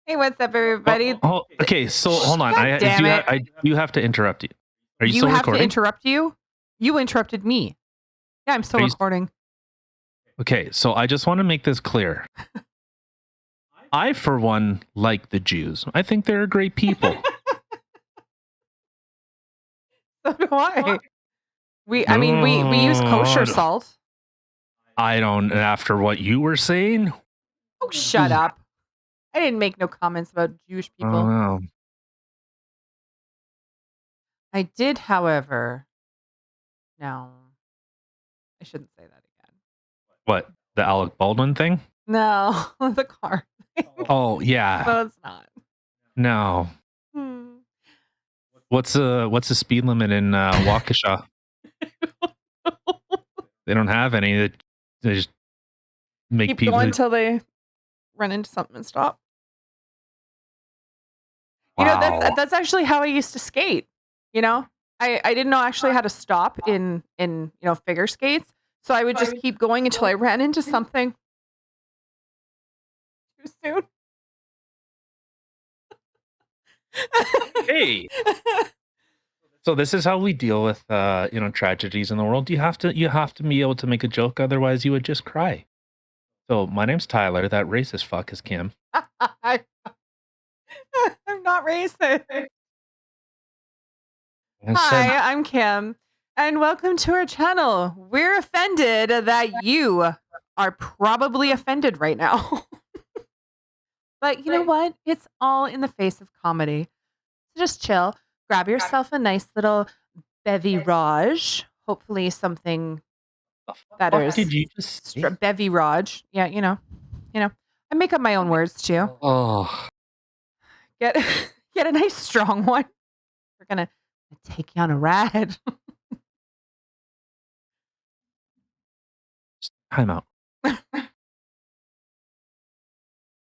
Hey, what's up, everybody? Okay, so hold on. God damn it. I do have to interrupt you. Are you You still have recording? to interrupt you? You interrupted me. Yeah, I'm still Are you- recording. Okay, so I just want to make this clear. I, for one, like the Jews. I think they're great people. So do I. We use kosher God. salt. I don't. After what you were saying, Oh, shut up. I didn't make no comments about Jewish I don't people. know. I did, however. No, I shouldn't say that again. What, the Alec Baldwin thing? No, the car thing. Oh yeah. No, it's not. No. Hmm. What's the speed limit in Waukesha? They don't have any. They just make Keep people. going until they run into something and stop. You know, Wow. that's actually how I used to skate. You know, I didn't know actually how to stop in figure skates, so I would just keep going until I ran into something too soon. Hey. So this is how we deal with tragedies in the world. You have to be able to make a joke, otherwise you would just cry. So my name's Tyler. That racist fuck is Kim. I'm not racist. Hi, I'm Kim, and welcome to our channel. We're offended that you are probably offended right now. But you know what? It's all in the face of comedy. So just chill. Grab yourself a nice little beverage. Hopefully something better. What did you just say? Beverage. Yeah, you know. I make up my own words too. Oh, Get a nice strong one. We're gonna take you on a ride. time out.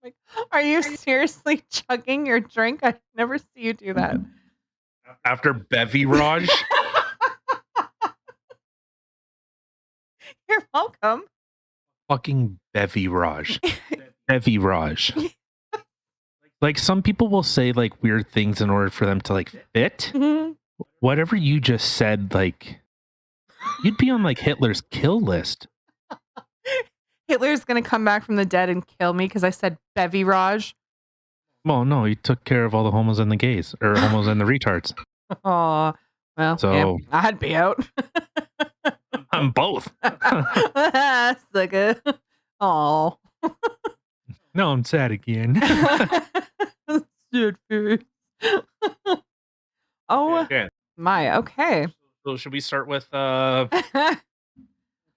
Like, are you seriously chugging your drink? I never see you do that. After beverage. You're welcome. Fucking beverage. Beverage. Like some people will say like weird things in order for them to like fit. Mhm. Whatever you just said, like you'd be on like Hitler's kill list. Hitler's gonna come back from the dead and kill me because I said beverage. Well, no, he took care of all the homos and the gays, or homos and the retards. Oh, well, So yeah, I'd be out. I'm both. Sucker. Oh. No, I'm sad again. Sad face. Oh Okay. my, okay. So should we start with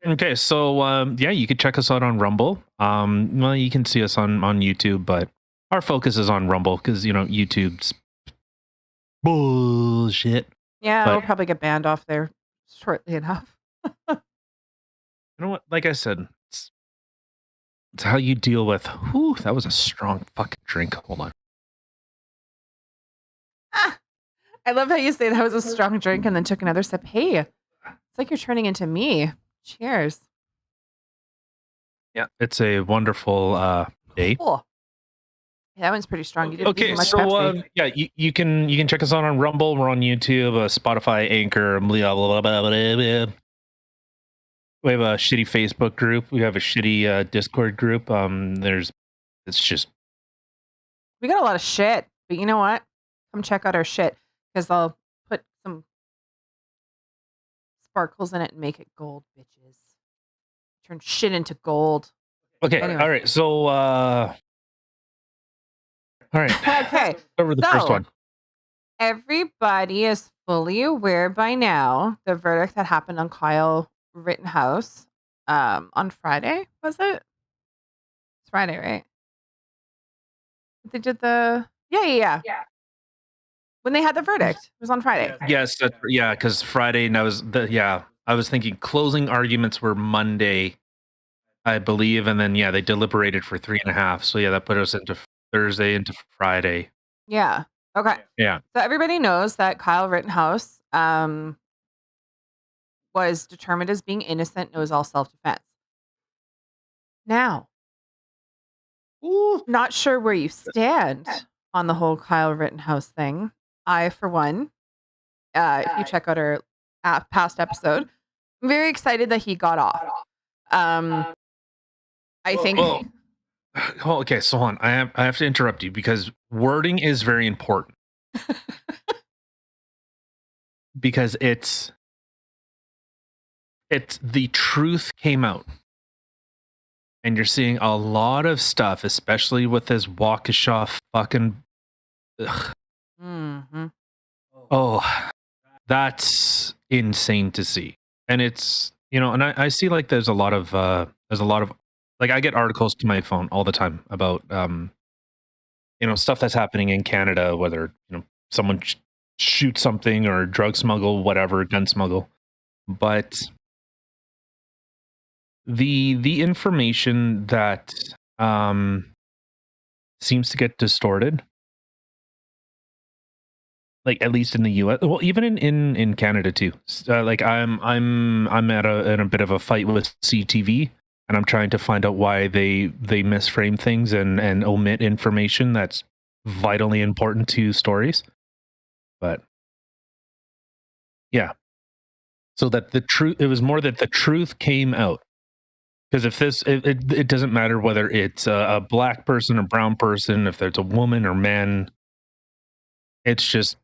okay, so yeah, you could check us out on Rumble. Well, you can see us on YouTube, but our focus is on Rumble because YouTube's bullshit. Yeah, But- we'll probably get banned off there shortly enough. You know what? Like I said, it's how you deal with. Whew, that was a strong fucking drink. Hold on. I love how you say that was a strong drink and then took another sip. Hey, it's like you're turning into me. Cheers. Yeah, it's a wonderful day. Cool. Yeah, that one's pretty strong. You didn't give me Okay, much so Pepsi. yeah, you can check us out on Rumble. We're on YouTube, Spotify, Anchor, blah, blah, blah, blah, blah. We have a shitty Facebook group. We have a shitty Discord group. It's just We got a lot of shit, but you know what? Come check out our shit because I'll put some sparkles in it and make it gold, bitches. Turn shit into gold. okay. Anyway. All right, so all right. Okay. Over the first one. Everybody is fully aware by now the verdict that happened on Kyle Rittenhouse on Friday, was it? It's Friday, right? They did the yeah. When they had the verdict, it was on Friday. Yes, yeah, because Friday, and I was thinking closing arguments were Monday, I believe, and then they deliberated for 3.5. So that put us into Thursday into Friday. Yeah. Okay. Yeah. So everybody knows that Kyle Rittenhouse was determined as being innocent. It was all self-defense. Now, Not sure where you stand on the whole Kyle Rittenhouse thing. I, for one, if you check out our past episode, I'm very excited that he got off. I think. Well, okay, so hold on. I have to interrupt you because wording is very important. Because it's the truth came out. And you're seeing a lot of stuff, especially with this Waukesha fucking. Mm-hmm. Oh, that's insane to see. And it's, and I see like there's a lot of like I get articles to my phone all the time about stuff that's happening in Canada, whether someone shoots something or drug smuggle, whatever, gun smuggle. But the information that seems to get distorted, like at least in the US, well, even in Canada too. Like I'm in a bit of a fight with CTV, and I'm trying to find out why they misframe things and omit information that's vitally important to stories. But yeah, so that it was more that the truth came out. Because if it doesn't matter whether it's a black person or brown person, if there's a woman or man, it's just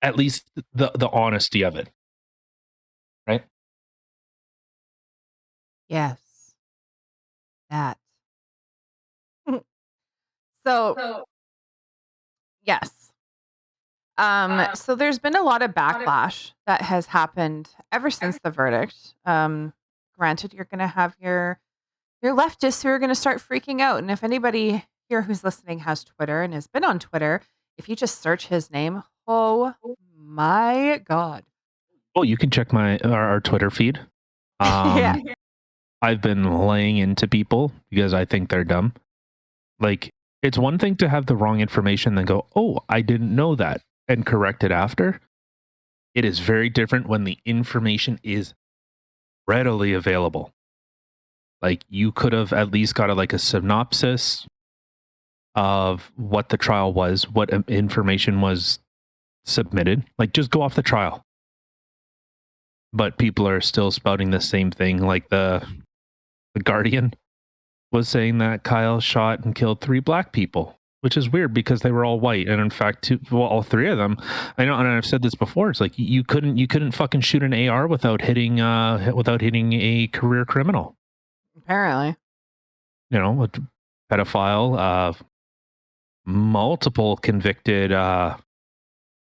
at least the honesty of it, right? Yes. That. So, yes. So there's been a lot of backlash that has happened ever since the verdict. Granted, you're going to have your leftists who are going to start freaking out. And if anybody here who's listening has Twitter and has been on Twitter, if you just search his name, oh my God. Oh, you can check our Twitter feed. Yeah. I've been laying into people because I think they're dumb. Like, it's one thing to have the wrong information, then go, oh, I didn't know that, and correct it after. It is very different when the information is readily available. Like, you could have at least got a synopsis of what the trial was, what information was submitted. Like, just go off the trial. But people are still spouting the same thing. Like the Guardian was saying that Kyle shot and killed 3 black people, which is weird because they were all white. And in fact, all 3 of them, I know, and I've said this before, it's like you couldn't fucking shoot an AR without hitting a career criminal. Apparently. A pedophile, multiple convicted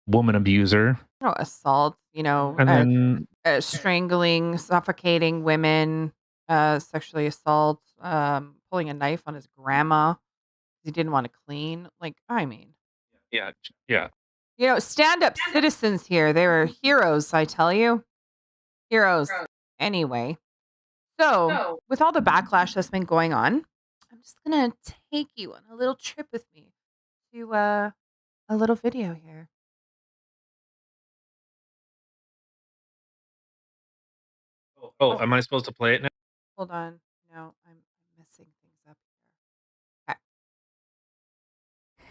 woman abuser. Assault, And then strangling, suffocating women, sexually assault, pulling a knife on his grandma. He didn't want to clean. Like, I mean. Yeah. Stand-up citizens here. They were heroes, I tell you. Heroes. Anyway. So, with all the backlash that's been going on, I'm just going to take you on a little trip with me to a little video here. Oh, am I supposed to play it now? Hold on. No, I'm messing things up here.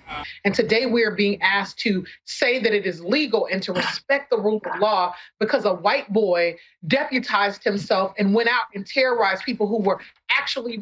Okay. And today we are being asked to say that it is legal and to respect the rule of law because a white boy deputized himself and went out and terrorized people who were actually,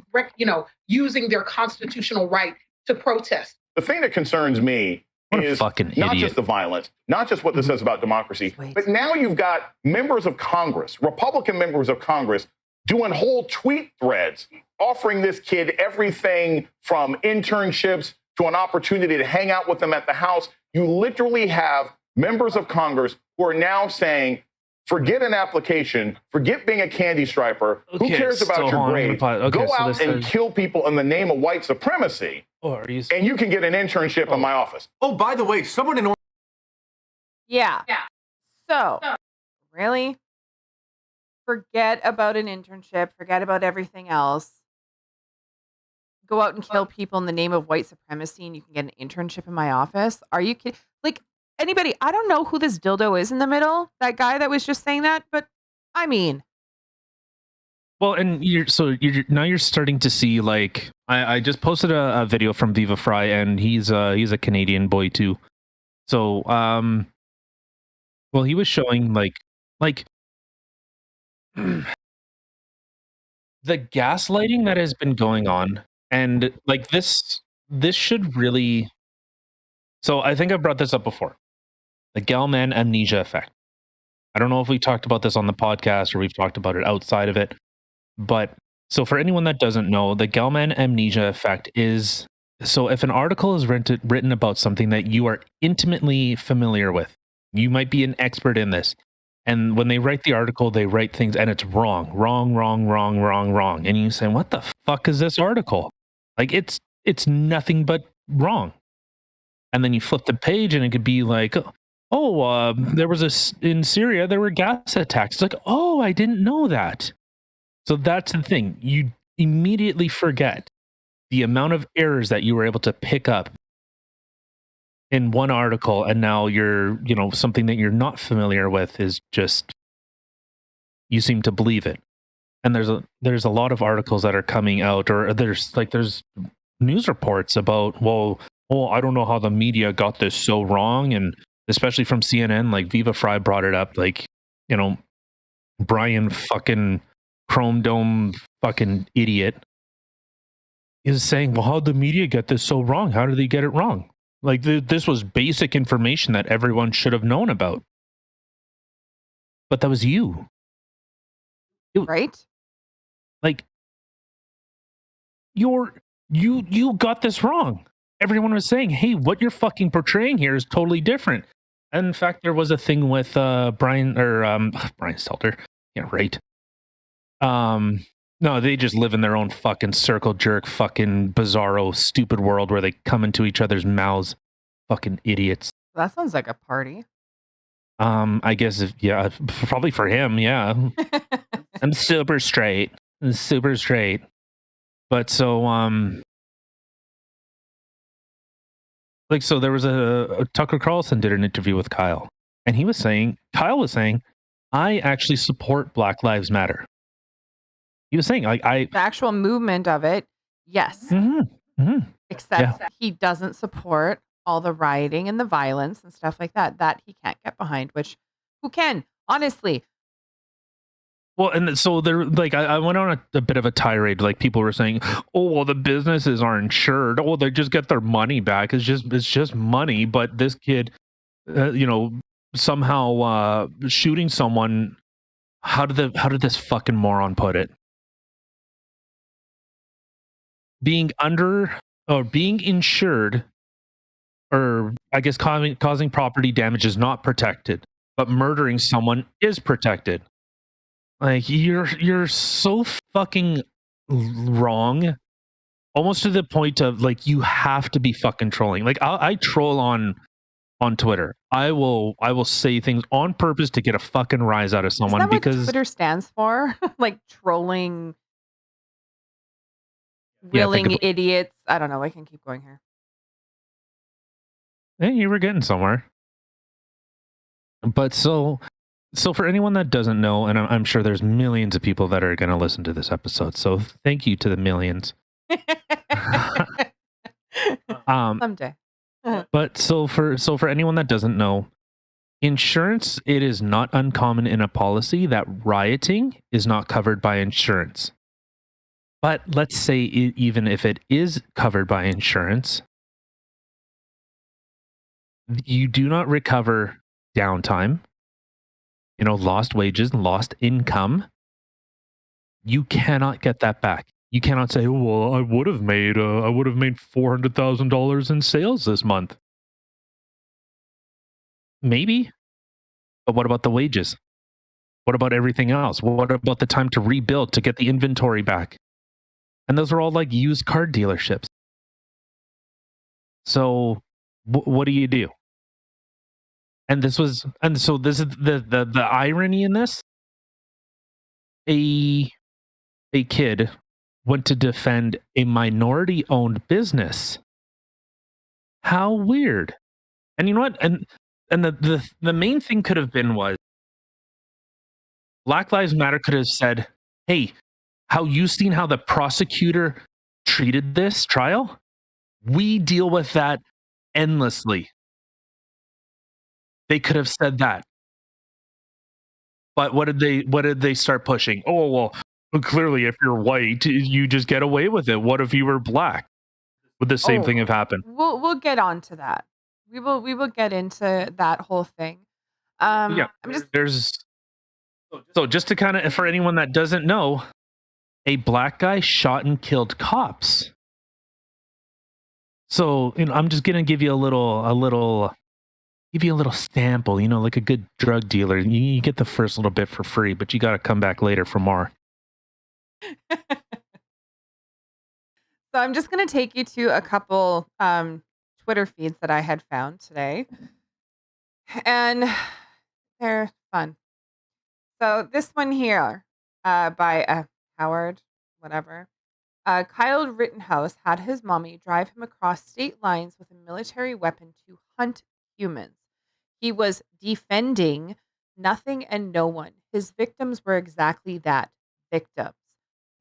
using their constitutional right to protest. The thing that concerns me is not just the violence, not just what this says about democracy, but now you've got members of Congress, Republican members of Congress, doing whole tweet threads, offering this kid everything from internships to an opportunity to hang out with them at the house. You literally have members of Congress who are now saying, forget an application, forget being a candy striper. Who cares about your grade? Go out and kill people in the name of white supremacy, and you can get an internship in my office. Oh, by the way, someone in... Yeah. So, really? Forget about an internship. Forget about everything else. Go out and kill people in the name of white supremacy and you can get an internship in my office? Are you kidding? Like, anybody, I don't know who this dildo is in the middle, that guy that was just saying that, but I mean. Well, and you're starting to see, like, I just posted a video from Viva Fry, and he's a Canadian boy too. So well, he was showing like the gaslighting that has been going on, and like this should really. So I think I brought this up before. The Gell-Mann amnesia effect. I don't know if we talked about this on the podcast or we've talked about it outside of it, but so for anyone that doesn't know, the Gell-Mann amnesia effect is, so if an article is written about something that you are intimately familiar with, you might be an expert in this. And when they write the article, they write things and it's wrong. And you say, what the fuck is this article? Like it's nothing but wrong. And then you flip the page and it could be like, there was in Syria, there were gas attacks. It's like, oh, I didn't know that. So that's the thing. You immediately forget the amount of errors that you were able to pick up in one article, and now you're, something that you're not familiar with is just, you seem to believe it. And there's a lot of articles that are coming out, or there's news reports about, I don't know how the media got this so wrong, and especially from CNN, like Viva Fry brought it up, like, Brian fucking Chrome Dome fucking idiot is saying, well, how'd the media get this so wrong? How did they get it wrong? Like this was basic information that everyone should have known about. But that was you. Right? Like you got this wrong. Everyone was saying, hey, what you're fucking portraying here is totally different. And in fact, there was a thing with Brian Stelter. Yeah, right. No, they just live in their own fucking circle jerk, fucking bizarro, stupid world where they come into each other's mouths. Fucking idiots. That sounds like a party. I guess probably for him, yeah. I'm super straight. But so so there was a Tucker Carlson did an interview with Kyle, and Kyle was saying, I actually support Black Lives Matter. He was saying, the actual movement of it, yes. Except he doesn't support all the rioting and the violence and stuff like that he can't get behind, which who can, honestly. Well, and so there, I went on a bit of a tirade. Like people were saying, "Oh, well, the businesses are insured. Oh, they just get their money back. It's just money." But this kid, somehow shooting someone. How did this fucking moron put it? Being insured, or I guess causing property damage is not protected, but murdering someone is protected. Like you're so fucking wrong, almost to the point of like you have to be fucking trolling. Like I troll on Twitter. I will say things on purpose to get a fucking rise out of someone. Is that because what Twitter stands for? Like trolling, willing idiots. I don't know. I can keep going here. Hey, you were getting somewhere. But so for anyone that doesn't know, and I'm sure there's millions of people that are going to listen to this episode, so thank you to the millions. Someday. But so for anyone that doesn't know, insurance, it is not uncommon in a policy that rioting is not covered by insurance. But let's say even if it is covered by insurance, you do not recover downtime, lost wages, lost income. You cannot get that back. You cannot say, "Oh, well, I would have made $400,000 in sales this month." Maybe, but what about the wages? What about everything else? What about the time to rebuild, to get the inventory back? And those are all like used car dealerships. So, what do you do? And this is the irony in this. A kid went to defend a minority-owned business. How weird. And you know what? And the main thing could have been was Black Lives Matter could have said, "Hey, how you seen how the prosecutor treated this trial, we deal with that endlessly. They could have said that. But what did they start pushing? Oh, well, clearly if you're white, you just get away with it. What if you were black? Would the same thing have happened? We'll get on to that. We will get into that whole thing. Yeah, so just to kind of, for anyone that doesn't know, a black guy shot and killed cops. So, I'm just gonna give you a little sample, like a good drug dealer. You get the first little bit for free, but you got to come back later for more. So I'm just going to take you to a couple Twitter feeds that I had found today. And they're fun. So this one here by Howard, whatever. Kyle Rittenhouse had his mommy drive him across state lines with a military weapon to hunt humans. He was defending nothing and no one. His victims were exactly that, victims.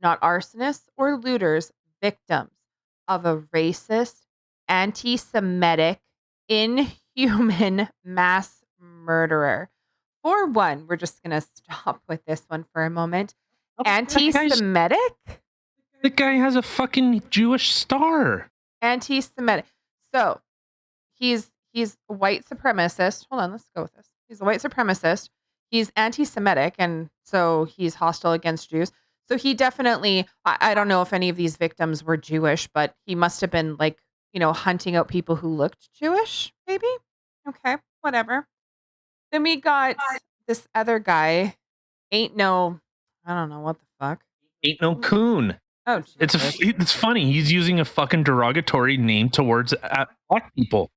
Not arsonists or looters, victims of a racist, anti-Semitic, inhuman mass murderer. For one, we're just going to stop with this one for a moment. Anti-Semitic? The guy has a fucking Jewish star. Anti-Semitic. So he's a white supremacist. Hold on, let's go with this. He's a white supremacist. He's anti-Semitic, and so he's hostile against Jews. So he definitely, I don't know if any of these victims were Jewish, but he must have been hunting out people who looked Jewish, maybe? Okay, whatever. Then we got this other guy. I don't know what the fuck. Ain't no coon. Oh, it's funny. He's using a fucking derogatory name towards black people.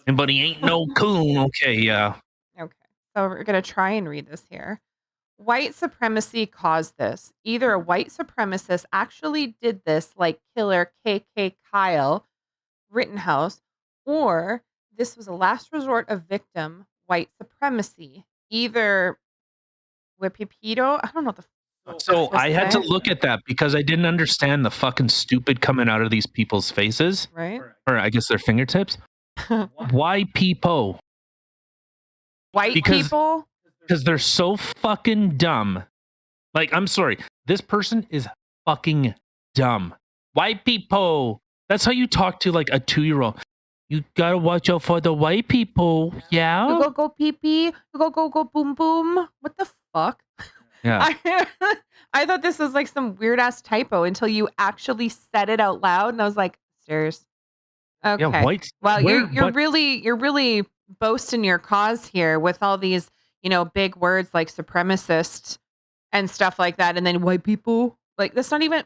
But he ain't no coon. Okay, yeah. Okay. So we're going to try and read this here. White supremacy caused this. Either a white supremacist actually did this, like killer KK Kyle Rittenhouse, or this was a last resort of victim white supremacy. Either Wikipedia, I don't know what the So I had to look at that because I didn't understand the fucking stupid coming out of these people's faces. Right. Or I guess their fingertips. Why people? White people? Because they're so fucking dumb. Like, I'm sorry. This person is fucking dumb. White people. That's how you talk to like a 2-year-old. You gotta watch out for the white people. Yeah. You go pee pee. You go boom boom. What the fuck? Yeah. I thought this was like some weird ass typo until you actually said it out loud, and I was like, serious. Okay. Yeah, white. Well, you're really boasting your cause here with all these, big words like supremacist and stuff like that, and then white people. Like that's not even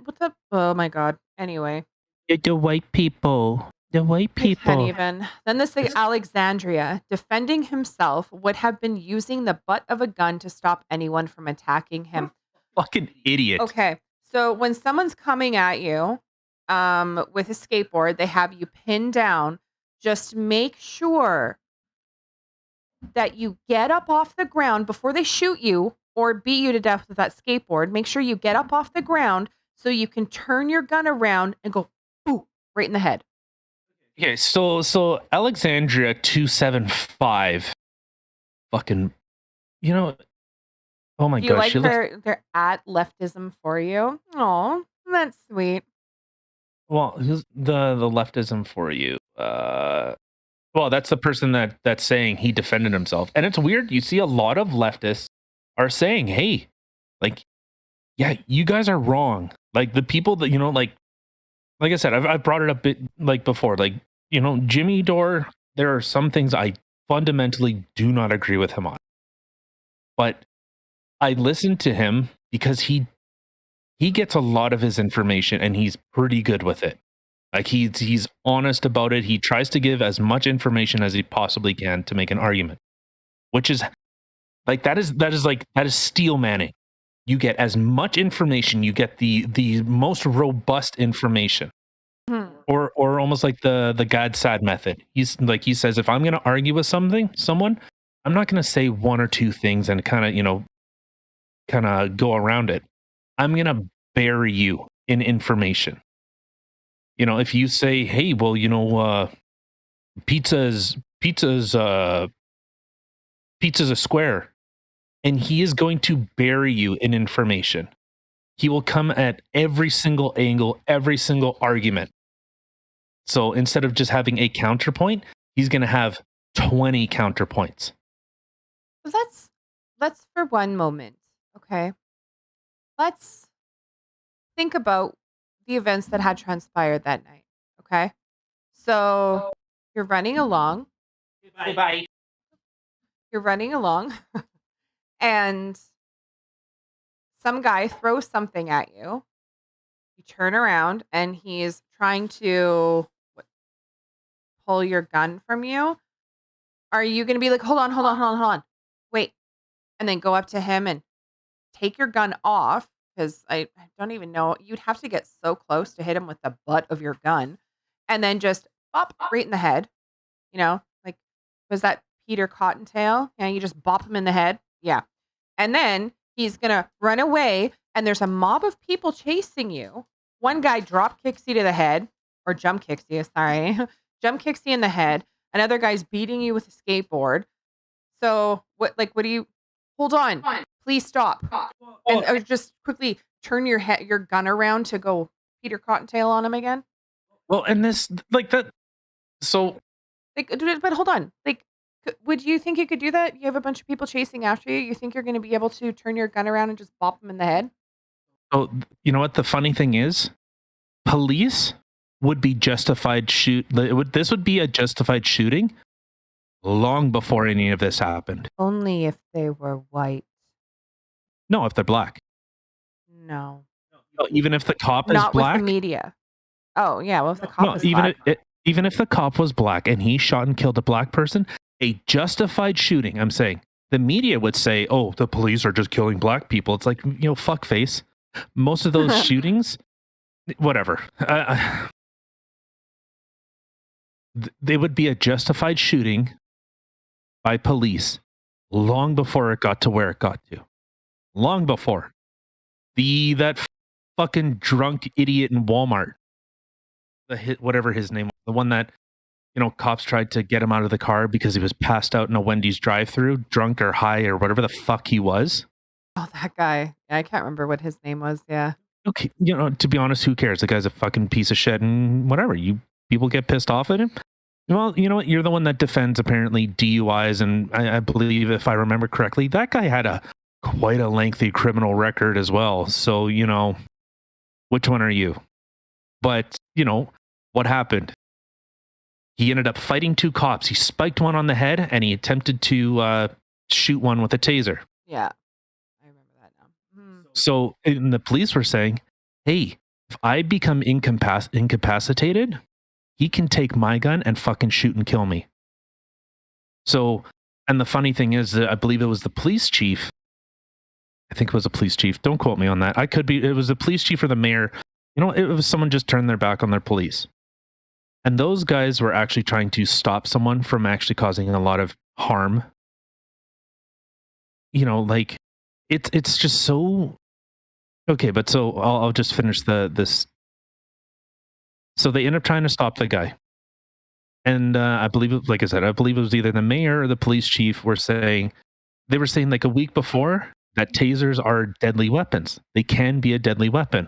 oh my god. Anyway. The white people. The white people. I can't even. Then this thing, Alexandria, defending himself, would have been using the butt of a gun to stop anyone from attacking him. Fucking idiot. Okay. So when someone's coming at you with a skateboard, they have you pinned down. Just make sure that you get up off the ground before they shoot you or beat you to death with that skateboard. Make sure you get up off the ground so you can turn your gun around and go boo, right in the head. Okay, so Alexandria 275, fucking, oh my gosh. Do you gosh, like their at leftism for you? Oh, that's sweet. Well, who's the leftism for you? Well, that's the person that's saying he defended himself, and it's weird. You see a lot of leftists are saying, "Hey, like, yeah, you guys are wrong." Like the people that like I said, I've brought it up before. Like, Jimmy Dore, there are some things I fundamentally do not agree with him on. But I listen to him because he gets a lot of his information and he's pretty good with it. Like he's honest about it. He tries to give as much information as he possibly can to make an argument. Which is like that is steel manning. You get as much information, you get the most robust information. Or almost like the God side method. He says, if I'm going to argue with someone, I'm not going to say one or two things and kind of go around it. I'm going to bury you in information. if you say, hey, well, pizza's a square, and he is going to bury you in information. He will come at every single angle, every single argument. So instead of just having a counterpoint, he's going to have 20 counterpoints. Let's for one moment, okay? Let's think about the events that had transpired that night, okay? So you're running along. Bye. You're running along, and some guy throws something at you. You turn around, and he's trying to pull your gun from you. Are you going to be like, hold on, wait, and then go up to him and take your gun off? Because I don't even know. You'd have to get so close to hit him with the butt of your gun, and then just bop right in the head. Like, was that Peter Cottontail? Yeah, you just bop him in the head. Yeah. And then he's going to run away, and there's a mob of people chasing you. One guy drop kicks you to the head, or jump kicks you, sorry. Jump kicks you in the head. Another guy's beating you with a skateboard. So, what do you... Hold on. Please stop. And or just quickly turn your gun around to go Peter Cottontail on him again. Well, and this, like that... So... But hold on. Would you think you could do that? You have a bunch of people chasing after you. You think you're going to be able to turn your gun around and just bop them in the head? Oh, you know what the funny thing is? Police would be justified this would be a justified shooting long before any of this happened. Only if they were white. No, if they're black. No. Even if the cop is not black? With the media. Oh, yeah. Well, if the cop is black. Even if the cop was black and he shot and killed a black person, a justified shooting, I'm saying, the media would say, oh, the police are just killing black people. It's like, fuck face. Most of those shootings, whatever. They would be a justified shooting by police long before it got to where it got to. Long before. That fucking drunk idiot in Walmart. Whatever his name was. The one that, cops tried to get him out of the car because he was passed out in a Wendy's drive-thru, drunk or high or whatever the fuck he was. Oh, that guy. Yeah, I can't remember what his name was. Yeah. Okay, to be honest, who cares? The guy's a fucking piece of shit and whatever. People get pissed off at him. Well, you know what? You're the one that defends apparently DUIs, and I believe, if I remember correctly, that guy had quite a lengthy criminal record as well. So, which one are you? But, what happened? He ended up fighting two cops. He spiked one on the head, and he attempted to shoot one with a taser. Yeah, I remember that now. So, and the police were saying, hey, if I become incapacitated, he can take my gun and fucking shoot and kill me. So, and the funny thing is that I believe it was the police chief. I think it was a police chief. Don't quote me on that. It was the police chief or the mayor. It was someone just turned their back on their police. And those guys were actually trying to stop someone from actually causing a lot of harm. It's just so... Okay, but so I'll just finish this. So they end up trying to stop the guy. And I believe, like I said, it was either the mayor or the police chief were saying like a week before that tasers are deadly weapons. They can be a deadly weapon.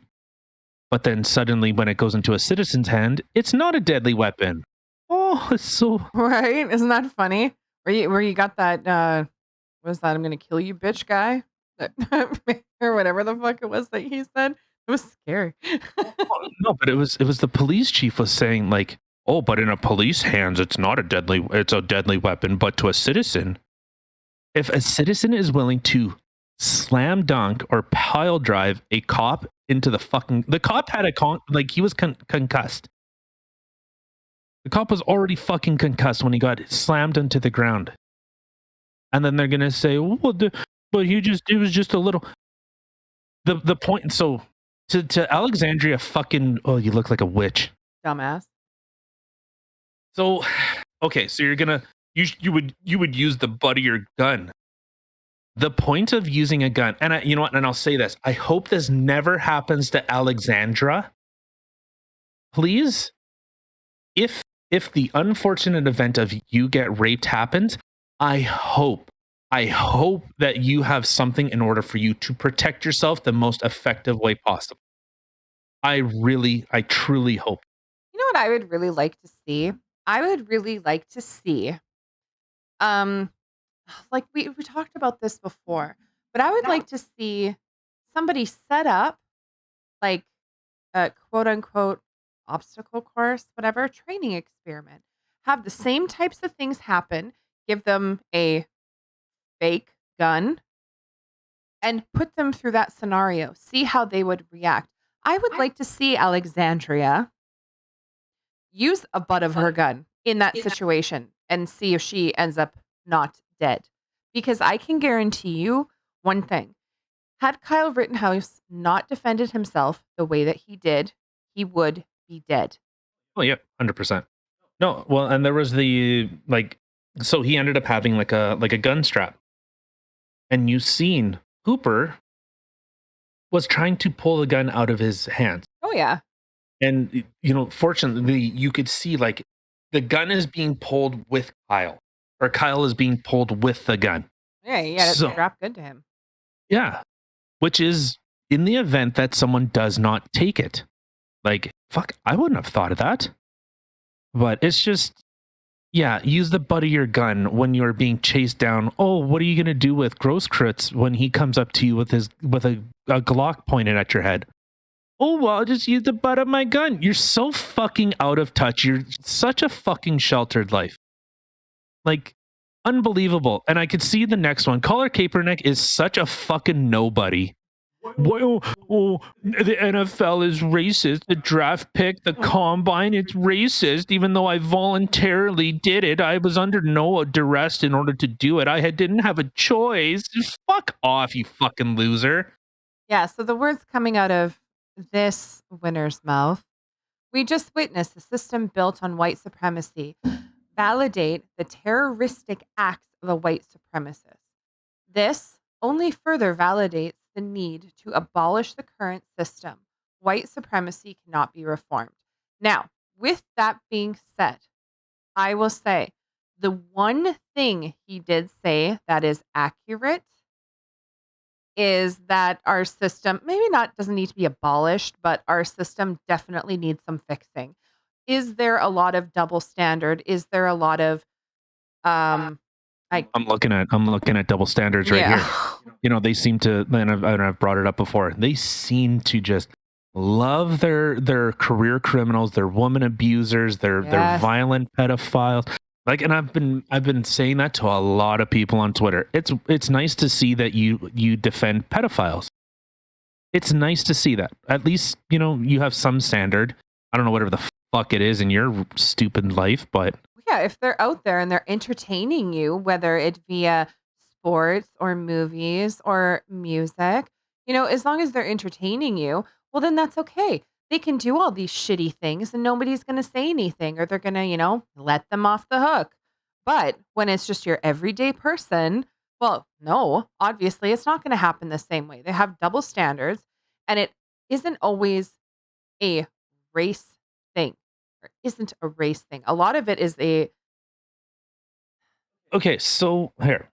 But then suddenly when it goes into a citizen's hand, it's not a deadly weapon. Oh, it's so... Right? Isn't that funny? Where you got that, what was that? I'm going to kill you, bitch guy? Or whatever the fuck it was that he said. It was scary. No, but it was the police chief was saying like, oh, but in a police hands, it's a deadly weapon. But to a citizen, if a citizen is willing to slam dunk or pile drive a cop into the cop had he was concussed. The cop was already fucking concussed when he got slammed into the ground. And then they're going to say, well, but it was just a little, the point. So to Alexandria fucking, oh, you look like a witch. Dumbass. So, okay. So you're going to, you would use the butt of your gun. The point of using a gun, and you know what, and I'll say this, I hope this never happens to Alexandra. please, if the unfortunate event of you get raped happens, I hope that you have something in order for you to protect yourself the most effective way possible. I truly hope. You know what I would really like to see? I would really like to see, um, like we talked about this before, but I would like to see somebody set up like a quote unquote obstacle course, whatever, training experiment. Have the same types of things happen, give them a fake gun, and put them through that scenario. See how they would react. I would like to see Alexandria use a butt of her gun in that situation and see if she ends up not dead. Because I can guarantee you one thing. Had Kyle Rittenhouse not defended himself the way that he did, he would be dead. Oh yeah, 100%. No, well, and there was the so he ended up having like a gun strap, and you seen Hooper was trying to pull the gun out of his hands. Oh yeah. And, fortunately, you could see like the gun is being pulled with Kyle, or Kyle is being pulled with the gun. Yeah, it's strapped good to him. Yeah, which is in the event that someone does not take it. Like, fuck, I wouldn't have thought of that. But it's just, yeah, use the butt of your gun when you're being chased down. Oh, what are you going to do with Grosskreutz when he comes up to you with a Glock pointed at your head? Oh, well, I'll just use the butt of my gun. You're so fucking out of touch. You're such a fucking sheltered life. Like, unbelievable. And I could see the next one. Colin Kaepernick is such a fucking nobody. Well, the NFL is racist. The draft pick, the combine, it's racist. Even though I voluntarily did it, I was under no duress in order to do it. didn't have a choice. Fuck off, you fucking loser. Yeah, so the words coming out of this winner's mouth: we just witnessed a system built on white supremacy validate the terroristic acts of a white supremacist. This only further validates the need to abolish the current system. White supremacy cannot be reformed. Now, with that being said, I will say the one thing he did say that is accurate is that our system doesn't need to be abolished, but our system definitely needs some fixing. Is there a lot of double standard? Is there a lot of I'm looking at double standards right here. They seem to, and I've brought it up before. They seem to just love their career criminals, their woman abusers, their violent pedophiles. Like, and I've been saying that to a lot of people on Twitter. It's nice to see that you defend pedophiles. It's nice to see that. At least, you have some standard. I don't know whatever the fuck it is in your stupid life, but yeah, if they're out there and they're entertaining you, whether it via sports or movies or music, as long as they're entertaining you, well, then that's okay. They can do all these shitty things and nobody's going to say anything, or they're going to, let them off the hook. But when it's just your everyday person, well, no, obviously it's not going to happen the same way. They have double standards, and it isn't always a race thing. Isn't a race thing. A lot of it is okay. So here,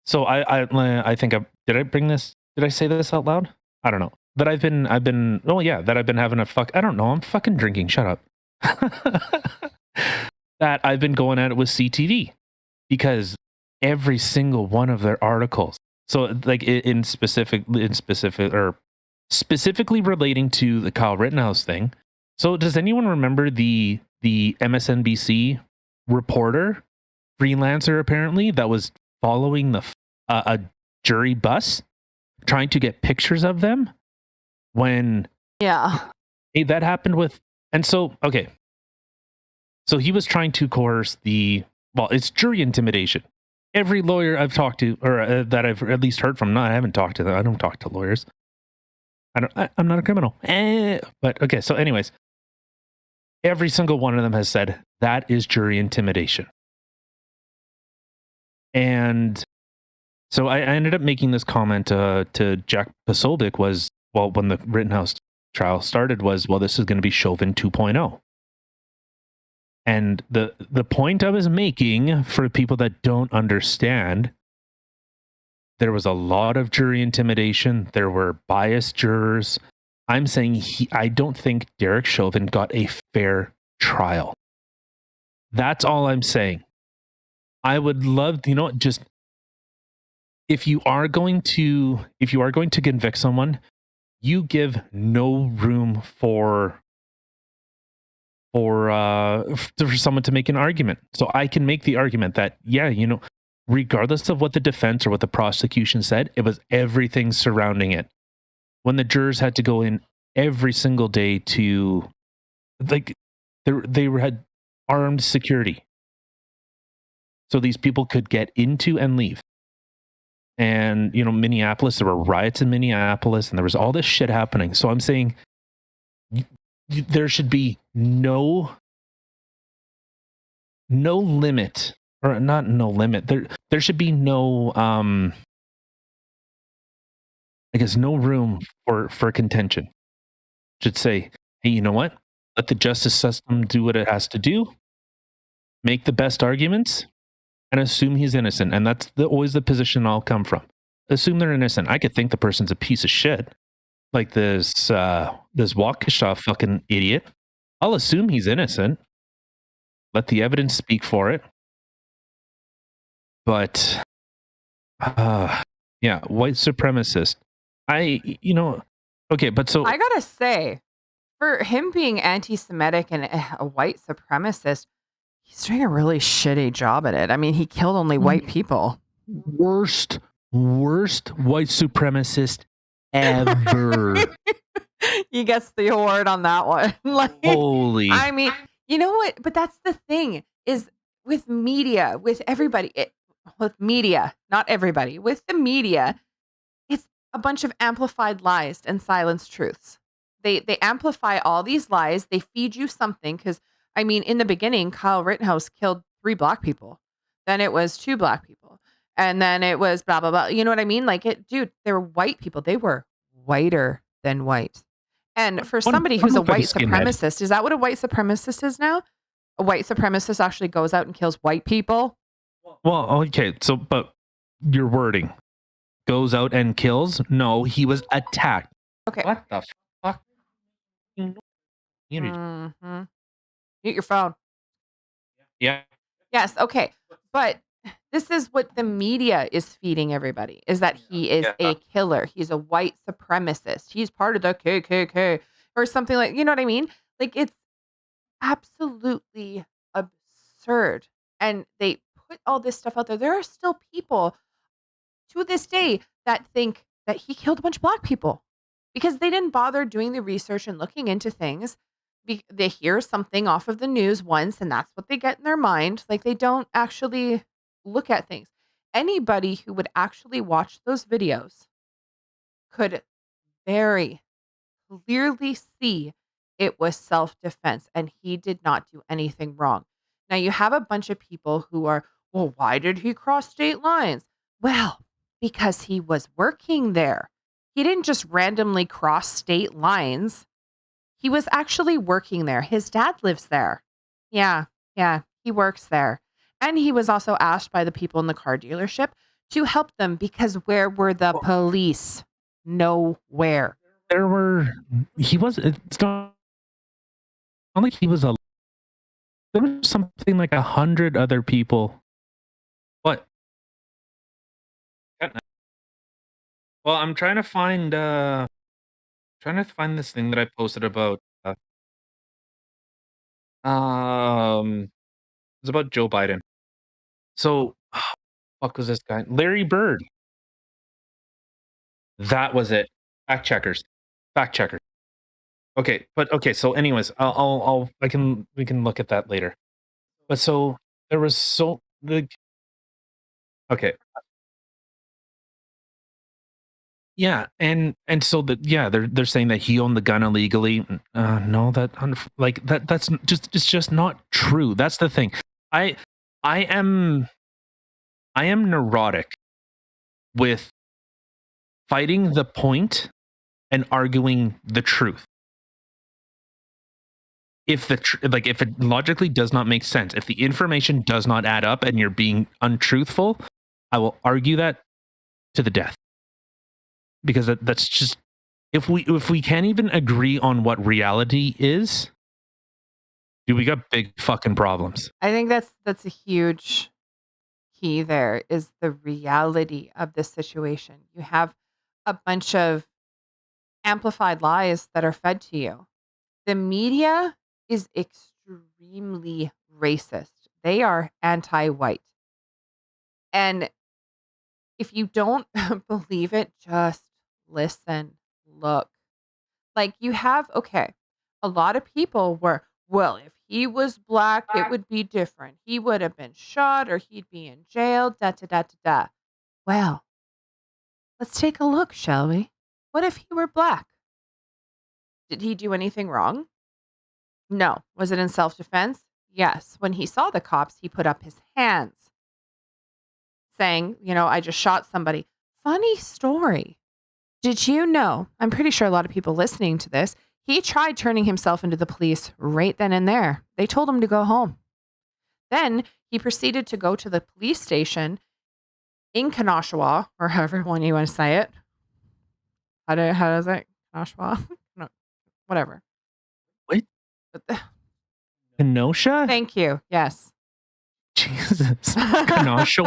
so I think did I bring this? Did I say this out loud? I don't know. That I've been that I've been having a fuck. I don't know. I'm fucking drinking. Shut up. That I've been going at it with CTV because every single one of their articles. So like specifically relating to the Kyle Rittenhouse thing. So does anyone remember the MSNBC reporter, freelancer apparently, that was following a jury bus, trying to get pictures of them when that happened with, and so okay, so he was trying to coerce it's jury intimidation. Every lawyer I've talked to, or that I've at least heard from, I haven't talked to them. I don't talk to lawyers. I'm not a criminal. But okay, so anyways, every single one of them has said that is jury intimidation. And so I ended up making this comment to Jack Posobiec when the Rittenhouse trial started was, well, this is going to be Chauvin 2.0. And the point I was making for people that don't understand, there was a lot of jury intimidation. There were biased jurors. I'm saying I don't think Derek Chauvin got a fair trial. That's all I'm saying. I would love, just if you are going to convict someone, you give no room for someone to make an argument. So I can make the argument that, regardless of what the defense or what the prosecution said, it was everything surrounding it. When the jurors had to go in every single day to, like, they had armed security. So these people could get into and leave. And, Minneapolis, there were riots in Minneapolis and there was all this shit happening. So I'm saying there should be no limit, or not no limit. There should be no, I guess, no room for contention. Should say, hey, you know what? Let the justice system do what it has to do. Make the best arguments and assume he's innocent. And that's always the position I'll come from. Assume they're innocent. I could think the person's a piece of shit. Like this Waukesha fucking idiot. I'll assume he's innocent. Let the evidence speak for it. But, yeah, white supremacist. Okay, but so I gotta say, for him being anti-Semitic and a white supremacist, he's doing a really shitty job at it. I mean, he killed only white people. Worst white supremacist ever. He gets the award on that one. Holy. I mean, you know what? But that's the thing is with media, with everybody, with media, not everybody, with the media, it's a bunch of amplified lies and silenced truths. They amplify all these lies. They feed you something because, I mean, in the beginning, Kyle Rittenhouse killed 3 black people. Then it was 2 black people. And then it was blah, blah, blah. You know what I mean? Dude, they were white people. They were whiter than white. And for somebody who's a white supremacist, is that what a white supremacist is now? A white supremacist actually goes out and kills white people? Well, okay. So, but your wording goes out and kills? No, he was attacked. Okay. What the fuck? Mm-hmm. Mute your phone. Yeah. Yes. Okay. But this is what the media is feeding everybody, is that he is a killer. He's a white supremacist. He's part of the KKK or something like, you know what I mean? Like, it's absolutely absurd. And they put all this stuff out there. There are still people to this day that think that he killed a bunch of black people because they didn't bother doing the research and looking into things. They hear something off of the news once and that's what they get in their mind. Like, they don't actually look at things. Anybody who would actually watch those videos could very clearly see it was self-defense and he did not do anything wrong. Now, you have a bunch of people who are, well, why did he cross state lines? Well, because he was working there. He didn't just randomly cross state lines. He was actually working there. His dad lives there. Yeah, he works there. And he was also asked by the people in the car dealership to help them because where were the police? Nowhere. It's not like he was there was something like 100 other people. What? Well, I'm trying to find this thing that I posted about it's about Joe Biden. So, fuck was this guy? Larry Bird. That was it. Fact checkers. Okay, so anyways, we can look at that later. But so there was okay. Yeah, and so they're saying that he owned the gun illegally. No, that's just not true. That's the thing. I am neurotic with fighting the point and arguing the truth. if if it logically does not make sense, if the information does not add up and you're being untruthful, I will argue that to the death. Because that's just, if we can't even agree on what reality is, dude, we got big fucking problems. I think that's a huge key there, is the reality of this situation. You have a bunch of amplified lies that are fed to you. The media is extremely racist. They are anti-white. And if you don't believe it, just listen, look. Like, you have, okay, a lot of people were, well, if he was black, it would be different. He would have been shot or he'd be in jail, da da da da da. Well, let's take a look, shall we? What if he were black? Did he do anything wrong? No. Was it in self-defense? Yes. When he saw the cops, he put up his hands saying, I just shot somebody. Funny story. Did you know? I'm pretty sure a lot of people listening to this, he tried turning himself into the police right then and there. They told him to go home. Then he proceeded to go to the police station in Kanashwa, or however you want to say it. How does it? Kanashwa? No, whatever. Wait. Kenosha? Thank you. Yes. Jesus. Kenosha?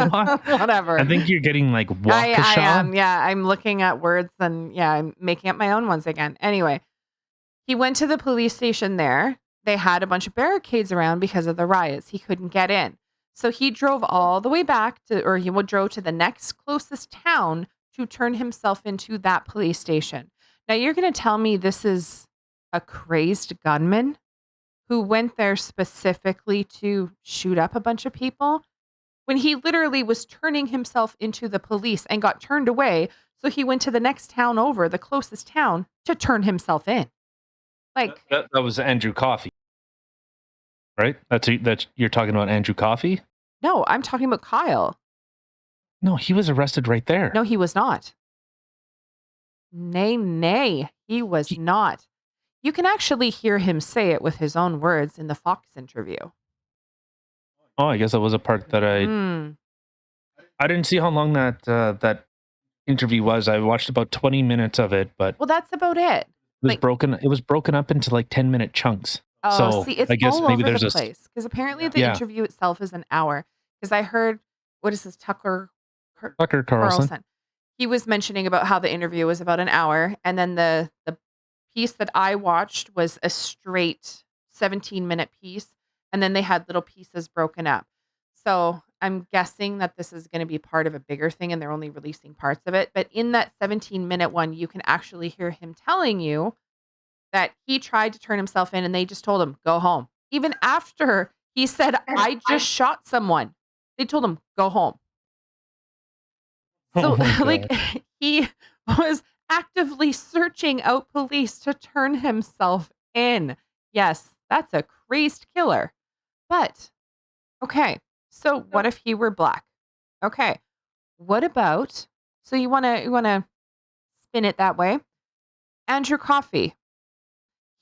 Whatever. I think you're getting like Waukesha. I am. Yeah, I'm looking at words and I'm making up my own ones again. Anyway, he went to the police station there. They had a bunch of barricades around because of the riots. He couldn't get in. So he drove all the way back he drove to the next closest town to turn himself into that police station. Now you're going to tell me this is a crazed gunman who went there specifically to shoot up a bunch of people when he literally was turning himself into the police and got turned away. So he went to the next town over, the closest town, to turn himself in. Like that was Andrew Coffey, right? That's you're talking about Andrew Coffey? No, I'm talking about Kyle. No, he was arrested right there. No, he was not. Nay, he was not. You can actually hear him say it with his own words in the Fox interview. Oh, I guess that was a part that I didn't see how long that interview was. I watched about 20 minutes of it, but well, that's about it. It was broken up into like 10-minute chunks. Oh, so see, it's I guess all maybe over there's the place because apparently the interview itself is an hour. Because I heard, what is this, Tucker Carlson? He was mentioning about how the interview was about an hour, and then the piece that I watched was a straight 17-minute piece, and then they had little pieces broken up. So I'm guessing that this is going to be part of a bigger thing, and they're only releasing parts of it. But in that 17-minute one, you can actually hear him telling you that he tried to turn himself in, and they just told him, go home. Even after he said, I just shot someone, they told him, go home. So he was actively searching out police to turn himself in. Yes, that's a crazed killer. But, okay, so what if he were black? Okay, what about, so you want to spin it that way? Andrew Coffey.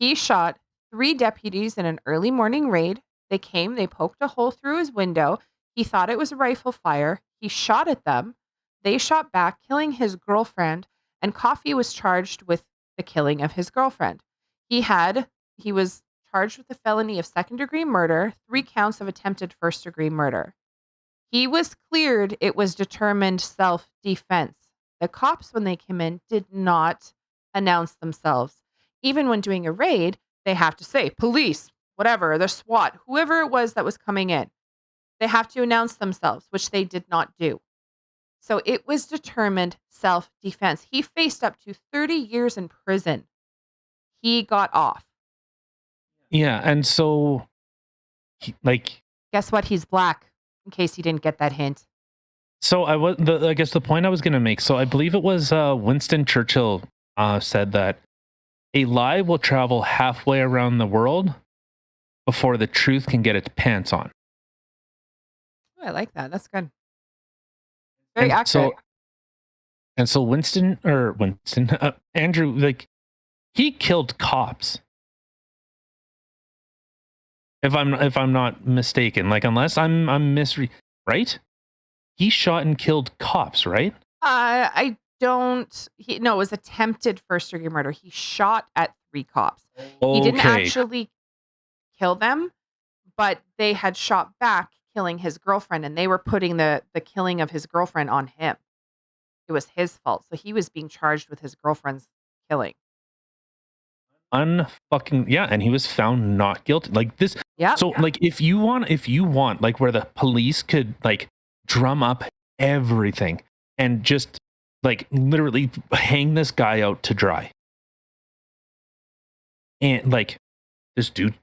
He shot 3 deputies in an early morning raid. They came, they poked a hole through his window. He thought it was a rifle fire. He shot at them. They shot back, killing his girlfriend, and Coffey was charged with the killing of his girlfriend. He was charged with the felony of second-degree murder, 3 counts of attempted first-degree murder. He was cleared. It was determined self-defense. The cops, when they came in, did not announce themselves. Even when doing a raid, they have to say, police, whatever, the SWAT, whoever it was that was coming in. They have to announce themselves, which they did not do. So it was determined self-defense. He faced up to 30 years in prison. He got off. Yeah, and so, guess what? He's black, in case you didn't get that hint. So I guess the point I was going to make, so I believe it was Winston Churchill said that a lie will travel halfway around the world before the truth can get its pants on. Oh, I like that. That's good. Very accurate. So Andrew, he killed cops. If I'm not mistaken, like unless I'm right? He shot and killed cops, right? I don't. No, it was attempted first-degree murder. He shot at 3 cops. He didn't Okay. actually kill them, but they had shot back, killing his girlfriend, and they were putting the killing of his girlfriend on him. It was his fault, so he was being charged with his girlfriend's killing. Unfucking yeah, and he was found not guilty. Like this. Yeah. So like if you want like where the police could like drum up everything and just like literally hang this guy out to dry. And like this dude,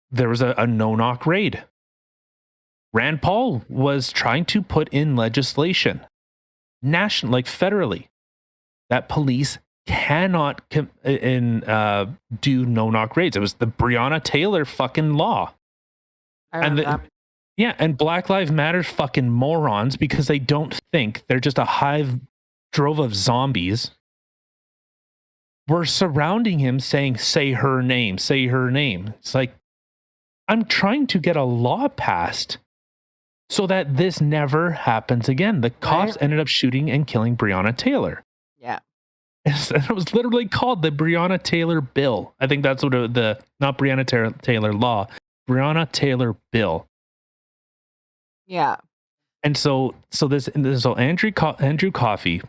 there was a no-knock raid. Rand Paul was trying to put in legislation, national, like federally, that police cannot do no-knock raids. It was the Breonna Taylor fucking law. I remember that. Yeah, and Black Lives Matter fucking morons because they don't think they're just a hive drove of zombies. Were surrounding him saying, say her name, say her name. It's like, I'm trying to get a law passed so that this never happens again. The cops ended up shooting and killing Breonna Taylor. Yeah. It was literally called the Breonna Taylor Bill. I think that's what not Breonna Taylor Law, Breonna Taylor Bill. Yeah. And so Andrew Coffey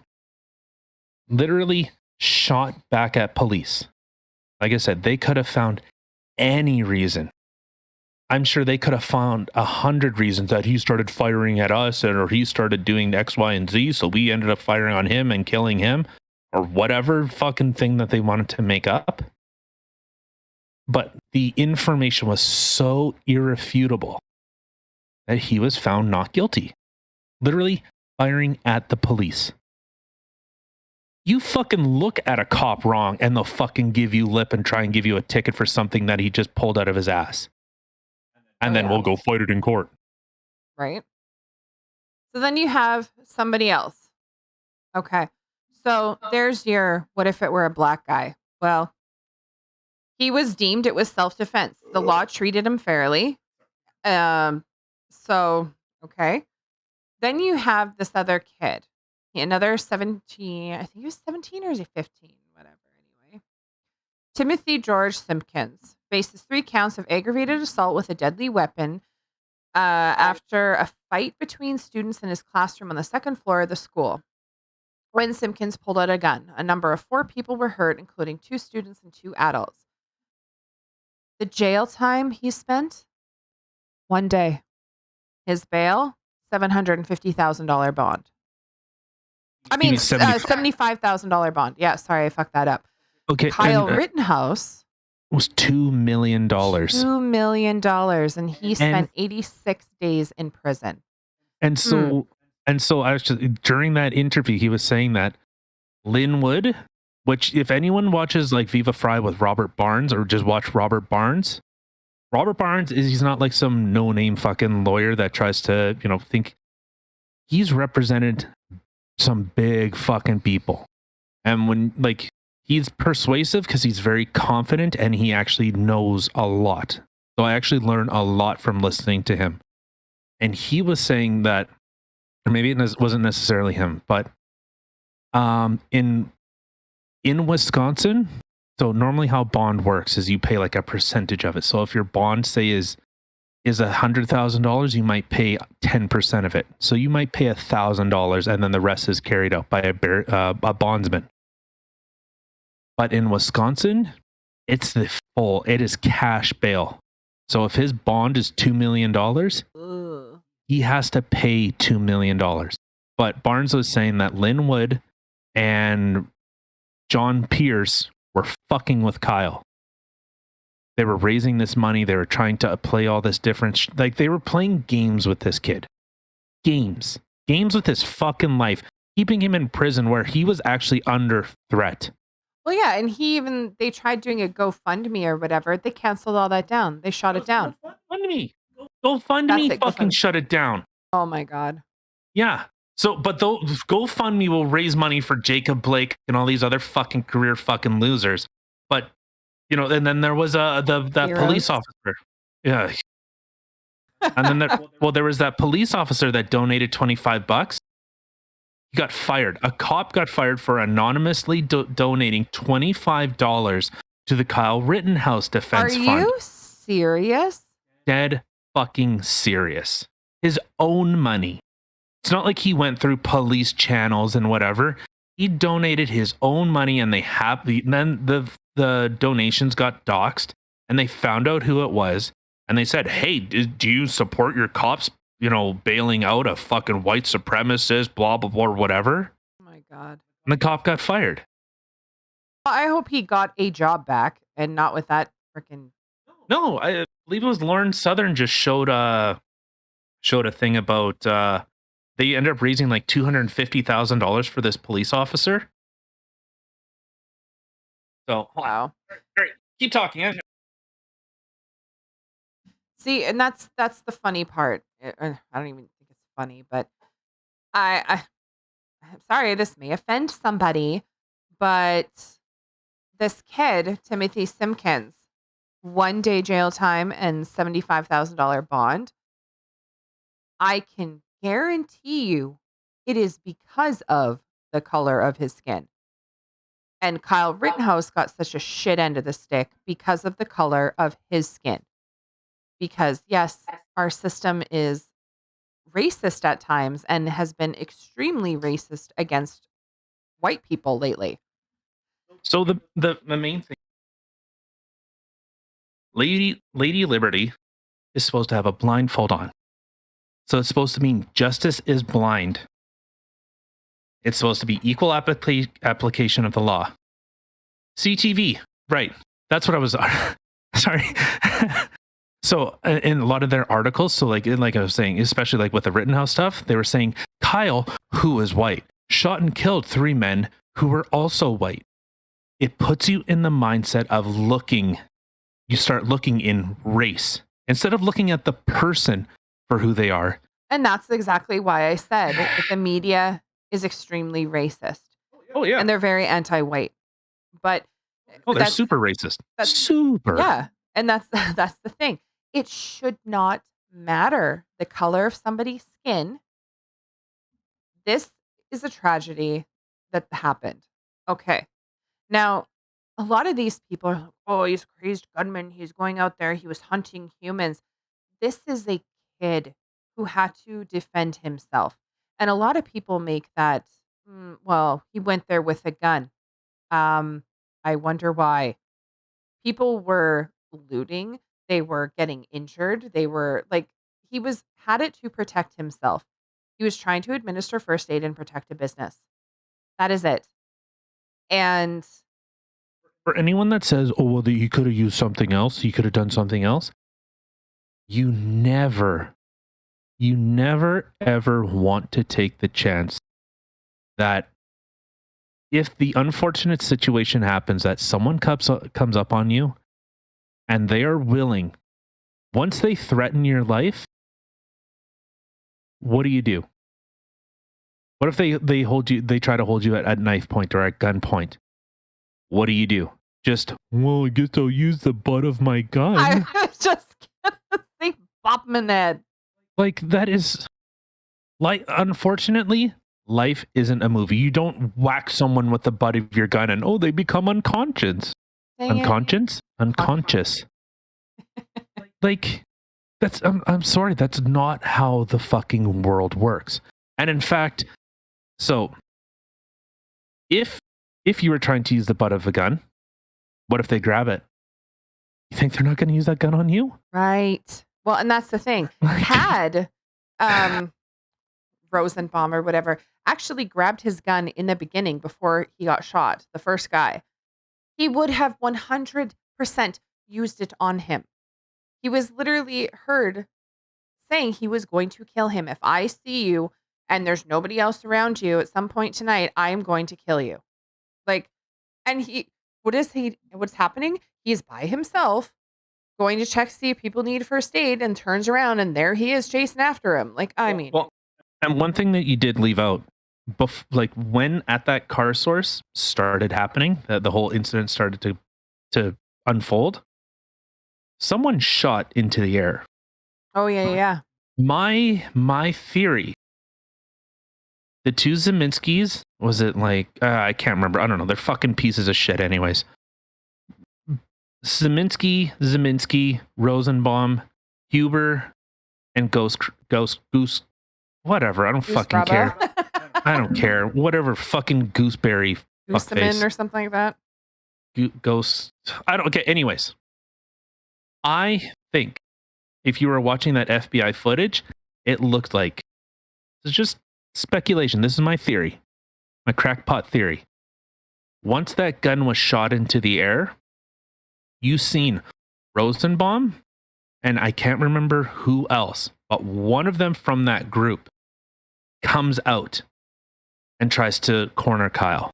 literally shot back at police. Like I said, they could have found any reason. I'm sure they could have found 100 reasons that he started firing at us or he started doing X, Y, and Z. So we ended up firing on him and killing him or whatever fucking thing that they wanted to make up. But the information was so irrefutable that he was found not guilty. Literally firing at the police. You fucking look at a cop wrong and they'll fucking give you lip and try and give you a ticket for something that he just pulled out of his ass. And then we'll go fight it in court. Right. So then you have somebody else. Okay. So there's your, what if it were a black guy? Well, he was deemed it was self-defense. The law treated him fairly. So, okay. Then you have this other kid. Another 17, I think he was 17 or is he 15? Whatever, anyway. Timothy George Simpkins faces 3 counts of aggravated assault with a deadly weapon after a fight between students in his classroom on the 2nd floor of the school. When Simpkins pulled out a gun, a number of 4 people were hurt, including 2 students and 2 adults. The jail time he spent, 1 day. His bail, $750,000 bond. I mean, $75,000 bond. Yeah, sorry, I fucked that up. Okay, Kyle Rittenhouse was $2 million. $2 million, and he spent 86 days in prison. And so actually, during that interview, he was saying that Linwood, which if anyone watches like Viva Fry with Robert Barnes or just watch Robert Barnes he's not like some no-name fucking lawyer that tries to, think. He's represented some big fucking people. And when like he's persuasive because he's very confident and he actually knows a lot. So I actually learned a lot from listening to him. And he was saying that, or maybe it wasn't necessarily him, but in Wisconsin, so normally how bond works is you pay like a percentage of it. So if your bond, say, is $100,000, you might pay 10% of it. So you might pay $1,000 and then the rest is carried out by a bondsman. But in Wisconsin, it's it is cash bail. So if his bond is $2 million, he has to pay $2 million. But Barnes was saying that Linwood and John Pierce were fucking with Kyle. They were raising this money. They were trying to play all this different... like, they were playing games with this kid. Games with his fucking life. Keeping him in prison where he was actually under threat. Well, yeah, and they tried doing a GoFundMe or whatever. They canceled all that down. They shot it down. GoFundMe fucking shut it down. Oh my God. Yeah. So, but GoFundMe will raise money for Jacob Blake and all these other fucking career fucking losers. But, and then there was that police officer. Yeah. And then there was that police officer that donated $25. He got fired. A cop got fired for anonymously donating $25 to the Kyle Rittenhouse Defense Fund. Are you serious? Dead fucking serious. His own money. It's not like he went through police channels and whatever. He donated his own money, and then the donations got doxxed, and they found out who it was, and they said, "Hey, do you support your cops, bailing out a fucking white supremacist, blah blah blah, or whatever?" Oh my God. And the cop got fired. Well, I hope he got a job back and not with that freaking. No, I believe it was Lauren Southern just showed a thing about they ended up raising like $250,000 for this police officer. So Wow. All right, keep talking. See, and that's the funny part. I don't even think it's funny, but I'm sorry, this may offend somebody, but this kid, Timothy Simpkins, 1 day jail time and $75,000 bond. I can guarantee you it is because of the color of his skin. And Kyle Rittenhouse got such a shit end of the stick because of the color of his skin. Because, yes, our system is racist at times and has been extremely racist against white people lately. So the main thing, Lady Liberty is supposed to have a blindfold on. So it's supposed to mean justice is blind. It's supposed to be equal application of the law. CTV, right. That's what I was... Sorry. So in a lot of their articles, so like I was saying, especially like with the Rittenhouse stuff, they were saying Kyle, who is white, shot and killed 3 men who were also white. It puts you in the mindset of looking. You start looking in race instead of looking at the person for who they are. And that's exactly why I said that the media is extremely racist. Oh, yeah. And they're very anti-white. But they're super racist. Super. Yeah. And that's the thing. It should not matter the color of somebody's skin. This is a tragedy that happened. Okay. Now, a lot of these people are like, oh, he's a crazed gunman. He's going out there. He was hunting humans. This is a kid who had to defend himself. And a lot of people make that, well, he went there with a gun. I wonder why. People were looting. They were getting injured. They were like, had it to protect himself. He was trying to administer first aid and protect a business. That is it. And for anyone that says, oh, well, he could have used something else, he could have done something else, you never ever want to take the chance that if the unfortunate situation happens that someone comes up on you and they are willing, once they threaten your life, what do? What if they try to hold you at knife point or at gun point? What do? Just, well, I guess I'll use the butt of my gun. I was just gonna say, bop him in the head. Like, that is, like, unfortunately, life isn't a movie. You don't whack someone with the butt of your gun and, they become unconscious. Unconscious. Like, that's, I'm sorry, that's not how the fucking world works. And in fact, so, if you were trying to use the butt of a gun, what if they grab it? You think they're not going to use that gun on you? Right. Well, and that's the thing. Had Rosenbaum or whatever actually grabbed his gun in the beginning before he got shot, the first guy, he would have 100% used it on him. He was literally heard saying he was going to kill him. If I see you and there's nobody else around you at some point tonight, I am going to kill you. Like, and what's happening? He's by himself going to check, see if people need first aid, and turns around and there he is chasing after him. Like, I mean. Well, and one thing that you did leave out, like when at that car source started happening, the whole incident started to unfold, someone shot into the air. Oh, yeah. My theory, the two Zeminskis, was it like, I can't remember. I don't know. They're fucking pieces of shit anyways. Zeminski, Rosenbaum, Huber, and Goose, whatever. I don't Goose fucking Bravo. care. I don't care. Whatever fucking gooseberry Gooseman or something like that. Ghost. I don't get. Anyways, I think if you were watching that FBI footage, it looked like, it's just speculation. This is my theory, my crackpot theory. Once that gun was shot into the air, you seen Rosenbaum, and I can't remember who else, but one of them from that group comes out and tries to corner Kyle.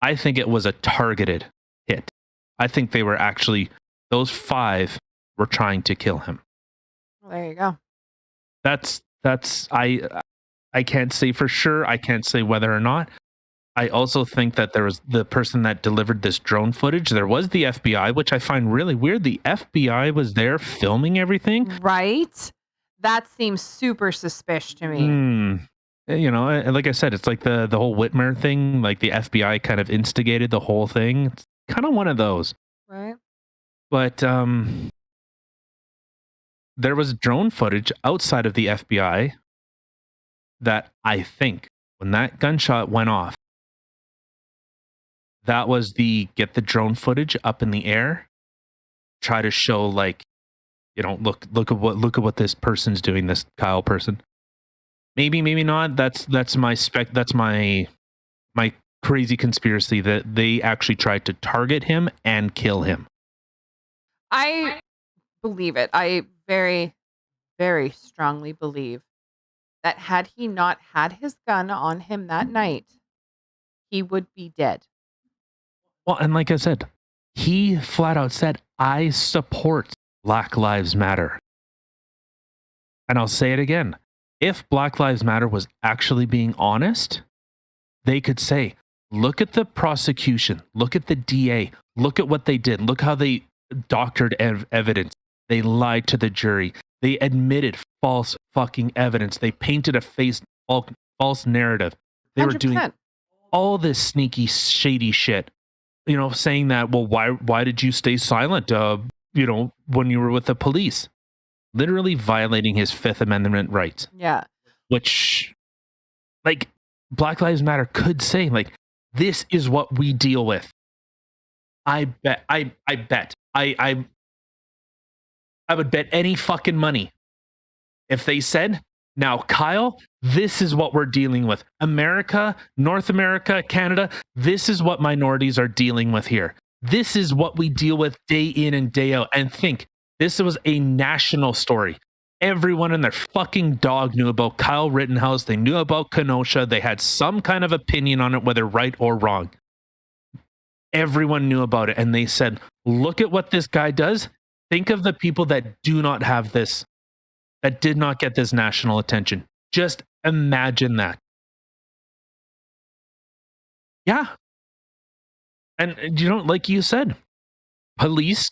I think it was a targeted hit. I think they were actually, those 5 were trying to kill him. Well, there you go. That's I can't say for sure. I can't say whether or not. I also think that there was the person that delivered this drone footage. There was the FBI, which I find really weird. The FBI was there filming everything. Right? That seems super suspicious to me. You know, like I said, it's like the whole Whitmer thing. Like the FBI kind of instigated the whole thing. It's kind of one of those. Right. But there was drone footage outside of the FBI that I think when that gunshot went off, that was the get the drone footage up in the air, try to show like, you know, look at what this person's doing, this Kyle person. Maybe not. That's my crazy conspiracy that they actually tried to target him and kill him. I believe it. I very, very strongly believe that had he not had his gun on him that night, he would be dead. Well, and like I said, he flat out said, I support Black Lives Matter. And I'll say it again. If Black Lives Matter was actually being honest, they could say, look at the prosecution, look at the DA, look at what they did, look how they doctored evidence. They lied to the jury. They admitted false fucking evidence. They painted a false narrative. They 100%. Were doing all this sneaky, shady shit. You know, saying that, well, why did you stay silent, you know, when you were with the police? Literally violating his Fifth Amendment rights. Yeah. Which, like, Black Lives Matter could say, like, this is what we deal with. I bet. I would bet any fucking money if they said, now, Kyle, this is what we're dealing with. America, North America, Canada, this is what minorities are dealing with here. This is what we deal with day in and day out. And think, this was a national story. Everyone and their fucking dog knew about Kyle Rittenhouse. They knew about Kenosha. They had some kind of opinion on it, whether right or wrong. Everyone knew about it. And they said, look at what this guy does. Think of the people that do not have this, that did not get this national attention. Just imagine that. Yeah. And, you know, like you said, police,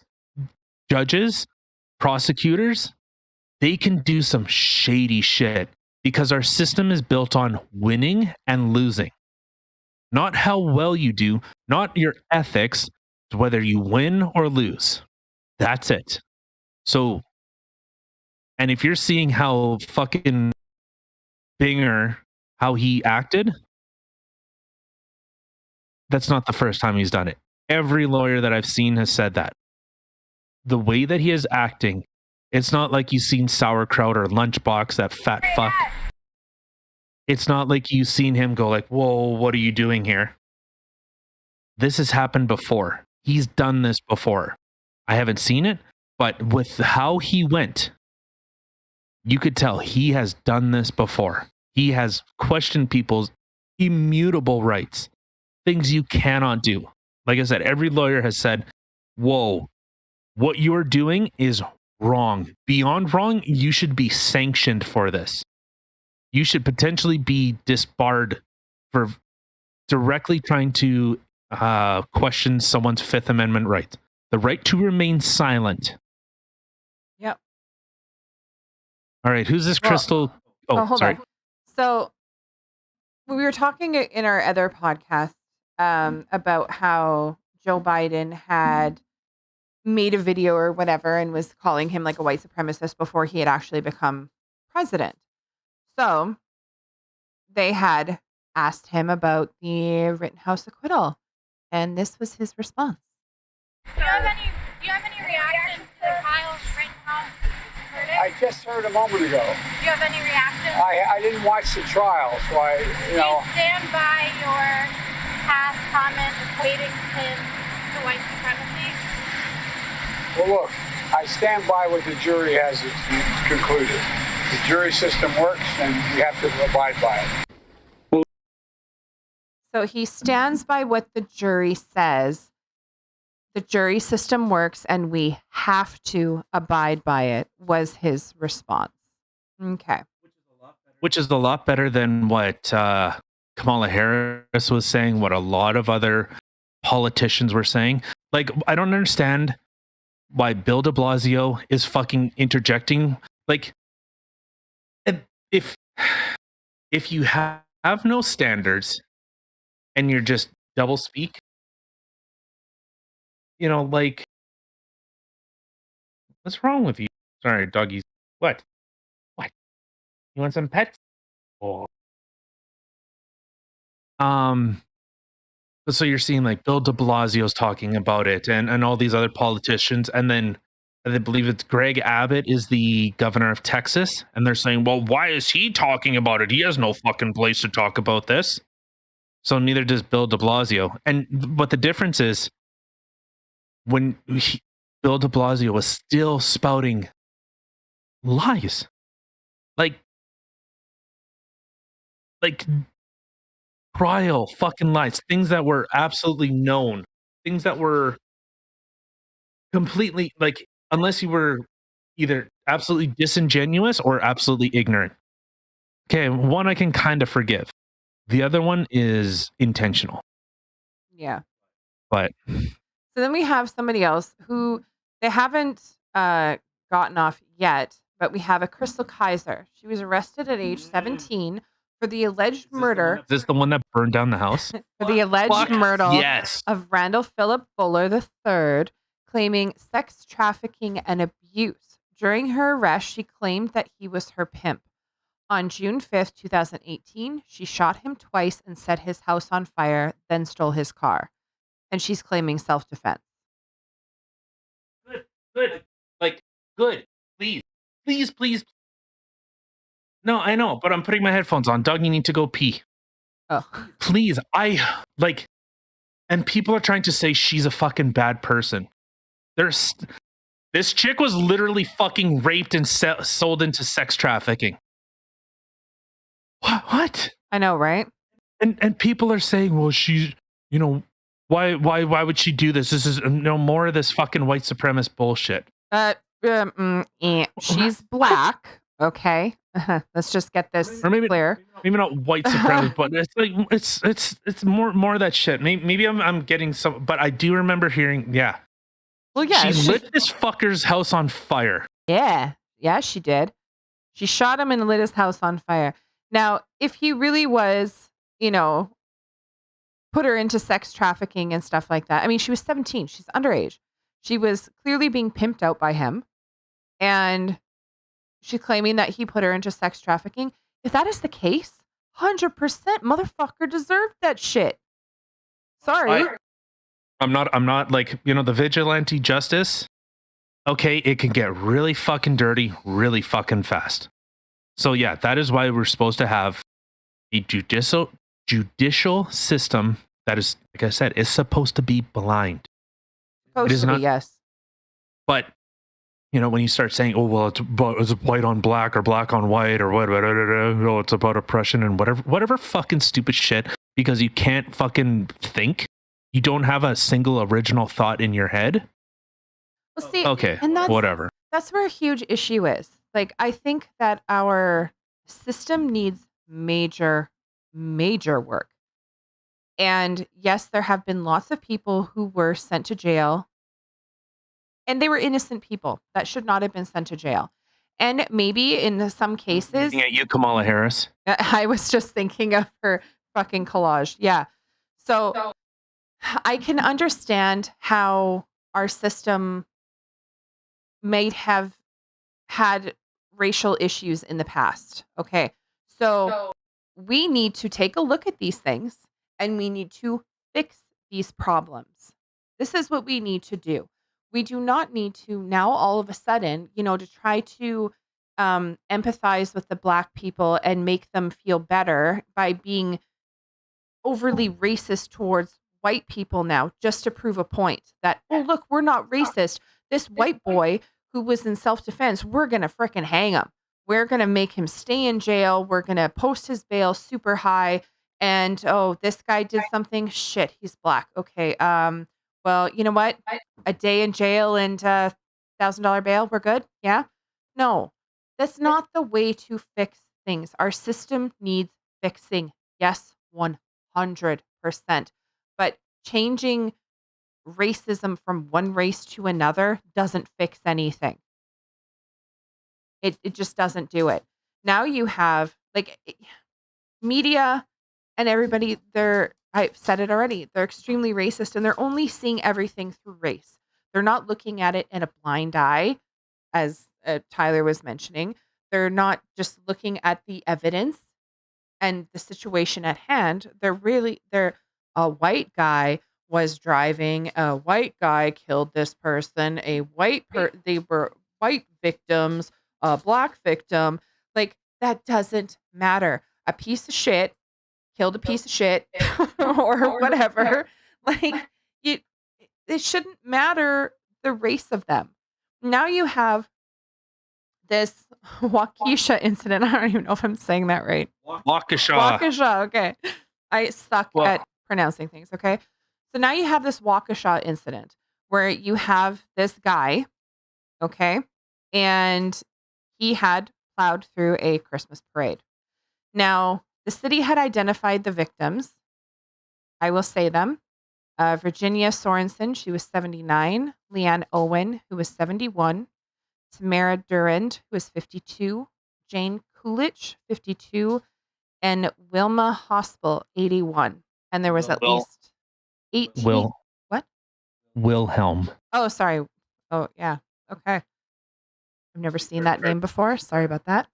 judges, prosecutors, they can do some shady shit because our system is built on winning and losing. Not how well you do, not your ethics, whether you win or lose. That's it. So, and if you're seeing how fucking Binger, how he acted, that's not the first time he's done it. Every lawyer that I've seen has said that. The way that he is acting, it's not like you've seen Sauerkraut or Lunchbox, that fat fuck. It's not like you've seen him go like, whoa, what are you doing here? This has happened before. He's done this before. I haven't seen it, but with how he went, you could tell he has done this before. He has questioned people's immutable rights, things you cannot do. Like I said, every lawyer has said, whoa, what you are doing is wrong. Beyond wrong, you should be sanctioned for this. You should potentially be disbarred for directly trying to question someone's Fifth Amendment rights. The right to remain silent. Yep. All right, who's this Crystal? Hold sorry. on. So we were talking in our other podcast about how Joe Biden had made a video or whatever and was calling him like a white supremacist before he had actually become president. So they had asked him about the Rittenhouse acquittal, and this was his response. Do you have any reaction to Kyle's Rittenhouse verdict? I just heard a moment ago. Do you have any reaction? I didn't watch the trial, so Do you stand by your past comment equating him to white supremacy? Well, look, I stand by what the jury has concluded. The jury system works, and we have to abide by it. So he stands by what the jury says. The jury system works, and we have to abide by it, was his response. Okay. Which is a lot better than what Kamala Harris was saying, what a lot of other politicians were saying. Like, I don't understand why Bill de Blasio is fucking interjecting. Like, if you have no standards and you're just double speak, like, what's wrong with you? Sorry, doggies. What? You want some pets? Oh. So you're seeing like Bill de Blasio's talking about it and all these other politicians. And then I believe it's Greg Abbott is the governor of Texas. And they're saying, well, why is he talking about it? He has no fucking place to talk about this. So neither does Bill de Blasio. But the difference is when Bill de Blasio was still spouting lies. Like trial fucking lies, things that were absolutely known, things that were completely, like, unless you were either absolutely disingenuous or absolutely ignorant. Okay, one I can kind of forgive. The other one is intentional. Yeah. But so then we have somebody else who they haven't gotten off yet, but we have a Crystal Kaiser. She was arrested at age 17 for the alleged murder. Is this the one that burned down the house? For the alleged murder Yes. of Randall Philip Fuller III, claiming sex trafficking and abuse. During her arrest, she claimed that he was her pimp. On June 5th, 2018, she shot him twice and set his house on fire, then stole his car. And she's claiming self-defense. Good. Like, good. Please. No, I know, but I'm putting my headphones on. Doug, you need to go pee. Oh. Please. And people are trying to say she's a fucking bad person. This chick was literally fucking raped and sold into sex trafficking. What? I know, right? And people are saying, well, she's, why would she do this? This is more of this fucking white supremacist bullshit. She's black. Okay. Let's just get this clear. Maybe not white supremacist, but it's like it's more of that shit. Maybe I'm getting some, but I do remember hearing, yeah. Well, yeah, she lit this fucker's house on fire. Yeah, she did. She shot him and lit his house on fire. Now, if he really was, put her into sex trafficking and stuff like that. I mean, she was 17. She's underage. She was clearly being pimped out by him. And she's claiming that he put her into sex trafficking. If that is the case, 100% motherfucker deserved that shit. Sorry. I'm not like, the vigilante justice. Okay, it can get really fucking dirty really fucking fast. So yeah, that is why we're supposed to have a judicial system that is, like I said, is supposed to be blind. Supposed to be, yes. But when you start saying, oh, well, it's white on black or black on white or whatever, it's about oppression and whatever fucking stupid shit, because you can't fucking think. You don't have a single original thought in your head. Well, see, okay, and whatever. That's where a huge issue is. Like, I think that our system needs major work. And yes, there have been lots of people who were sent to jail. And they were innocent people that should not have been sent to jail. And maybe in some cases, Looking at you, Kamala Harris. I was just thinking of her fucking collage. Yeah. So I can understand how our system may have had racial issues in the past. Okay. So we need to take a look at these things and we need to fix these problems. This is what we need to do. We do not need to now all of a sudden, to try to empathize with the Black people and make them feel better by being overly racist towards white people now just to prove a point that, oh, look, we're not racist. This white boy who was in self-defense, we're going to fricking hang him. We're going to make him stay in jail. We're going to post his bail super high. And, oh, this guy did something. Shit, he's Black. Okay. Well, you know what? A day in jail and $1,000 bail. We're good. Yeah. No, that's not the way to fix things. Our system needs fixing. Yes, 100%. But changing racism from one race to another doesn't fix anything. It just doesn't do it. Now you have media and everybody, I've said it already, they're extremely racist and they're only seeing everything through race. They're not looking at it in a blind eye, as Tyler was mentioning. They're not just looking at the evidence and the situation at hand. They're a white guy was driving, a white guy killed this person, they were white victims, a Black victim. Like, that doesn't matter. A piece of shit killed a piece of shit or whatever. Like, it shouldn't matter the race of them. Now you have this Waukesha incident. I don't even know if I'm saying that right. Waukesha. Okay. I suck at pronouncing things. Okay. So now you have this Waukesha incident where you have this guy. Okay. And he had plowed through a Christmas parade. Now, the city had identified the victims. I will say them. Virginia Sorensen, she was 79. Leanne Owen, who was 71. Tamara Durand, who was 52. Jane Coolidge, 52. And Wilma Hospital, 81. And there was at least 18. What? Wilhelm. Oh, sorry. Oh, yeah. Okay. I've never seen that name before. Sorry about that.